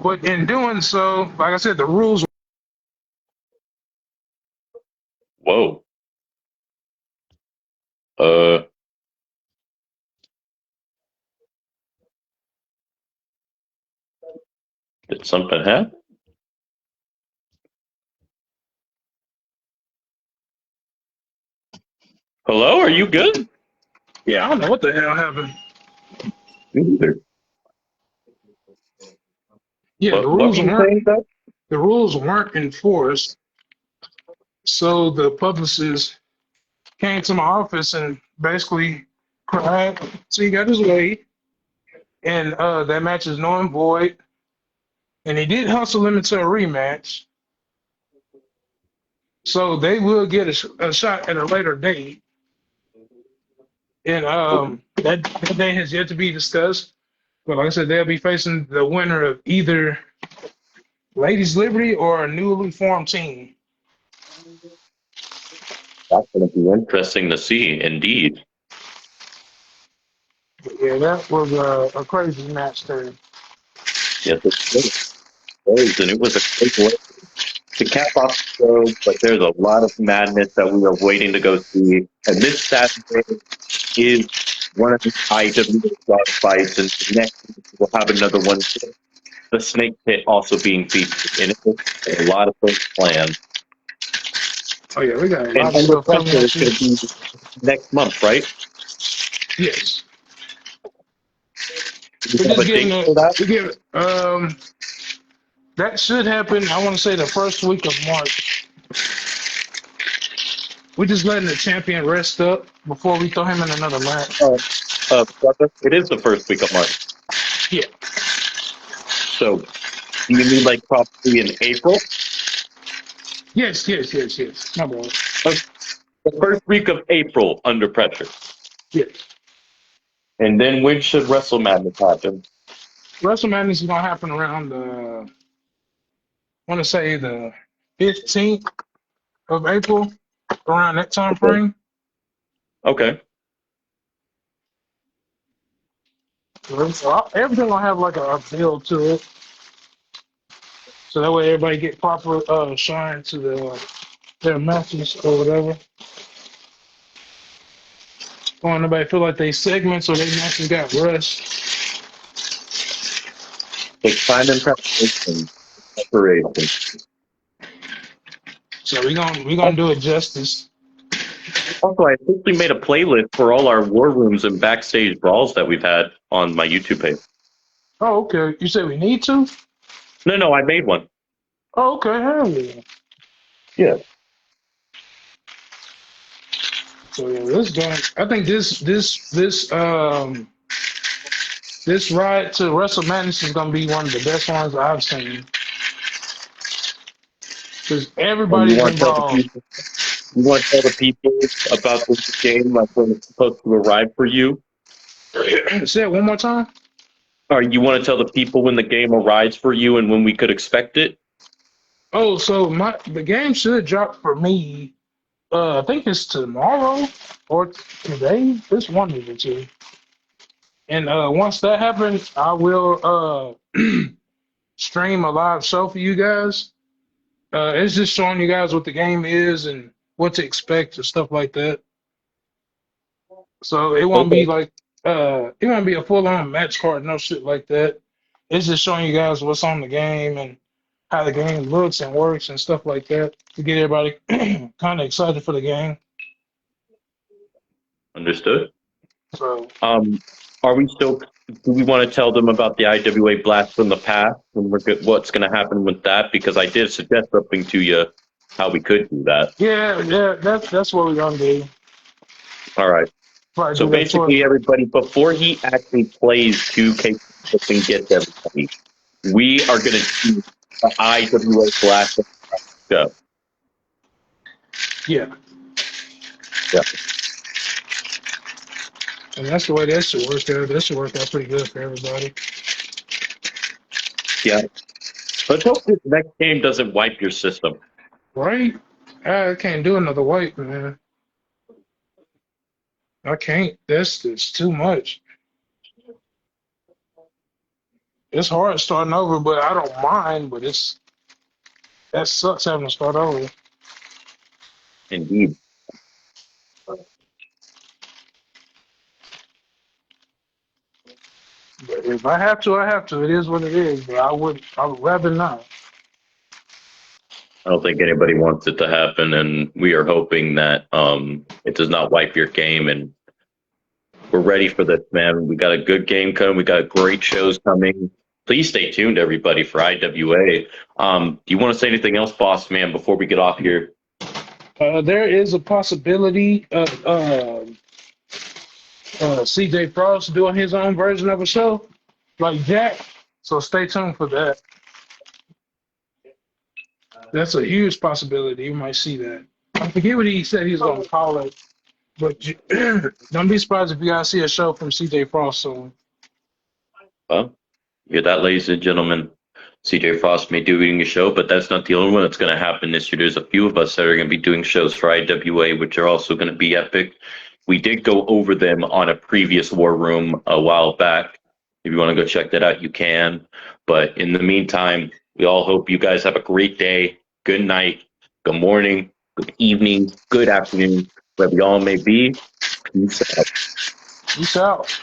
But in doing so, like I said, the rules. Whoa. Did something happen? Hello, are you good? Yeah, I don't know what the hell happened. Neither. Yeah, What were you saying, Doug? the rules weren't enforced. So the publicist came to my office and basically cried. So he got his way, and that match is null and void. And he did hustle him into a rematch. So they will get a shot at a later date. And that day has yet to be discussed. But like I said, they'll be facing the winner of either Ladies Liberty or a newly formed team. That's going to be interesting to see, indeed. But yeah, that was a crazy match there. Yes, it was. And it was a great way to cap off the show, but there's a lot of madness that we are waiting to go see. And this Saturday is one of the IWA dog fights, and next week we'll have another one. The Snake Pit also being featured in it. A lot of things planned. Oh yeah, we got a lot And of Under stuff coming Pressure up. is going to be next month, right? Yes. We We're have just a getting date for that? that should happen. I want to say the first week of March. We're just letting the champion rest up before we throw him in another match. It is the first week of March. Yeah. So, do you mean like probably in April? Yes. My boy. The first week of April, Under Pressure. Yes. And then when should Wrestle Madness happen? Wrestle Madness is gonna happen around the, I want to say the 15th of April, around that time frame. Okay. So everything gonna have like a build to it, so that way everybody get proper shine to their matches or whatever. Don't want nobody feel like they segments or they matches got rushed. Take time and preparation. So we gonna do it justice. Also, I officially made a playlist for all our war rooms and backstage brawls that we've had on my YouTube page. Oh, okay. You said we need to? No, I made one. Oh, okay. Hell yeah. Yeah. So yeah, let's go. I think this ride to Wrestle Madness is gonna be one of the best ones I've seen. Because everybody's involved. You want to tell the people about this game, like when it's supposed to arrive for you? Say it one more time. Or you want to tell the people when the game arrives for you and when we could expect it? Oh, so the game should drop for me. I think it's tomorrow or today. It's one of the two. And once that happens, I will stream a live show for you guys. It's just showing you guys what the game is and what to expect and stuff like that. So it won't be like it won't be a full on match card, no shit like that. It's just showing you guys what's on the game and how the game looks and works and stuff like that to get everybody kind of excited for the game. Understood. So Are we still? Do we want to tell them about the IWA blast from the past and what's going to happen with that? Because I did suggest something to you how we could do that. yeah, that's what we're gonna do. All right. Probably So do that for basically, everybody, before he actually plays 2K and gets everybody, we are going to do the IWA blast from the show. yeah, Yeah. and that's the way that should work out. That should work out pretty good for everybody. Yeah. Let's hope this next game doesn't wipe your system. Right? I can't do another wipe, man. I can't. That's too much. It's hard starting over, but I don't mind. But that sucks having to start over. Indeed. But if I have to, I have to. It is what it is. But I would rather not. I don't think anybody wants it to happen, and we are hoping that it does not wipe your game. And we're ready for this, man. We got a good game coming. We got great shows coming. Please stay tuned, everybody, for IWA. Do you want to say anything else, boss man, before we get off here? There is a possibility of CJ Frost doing his own version of a show, like Jack. So stay tuned for that. That's a huge possibility. You might see that. I forget what he said he was going to call it, but don't be surprised if you guys see a show from CJ Frost soon. Well, you hear that, ladies and gentlemen. CJ Frost may be doing a show, but that's not the only one that's going to happen this year. There's a few of us that are going to be doing shows for IWA, which are also going to be epic. We did go over them on a previous War Room a while back. If you want to go check that out, you can. But in the meantime, we all hope you guys have a great day. Good night, good morning, good evening, good afternoon, wherever y'all may be. Peace out. Peace out.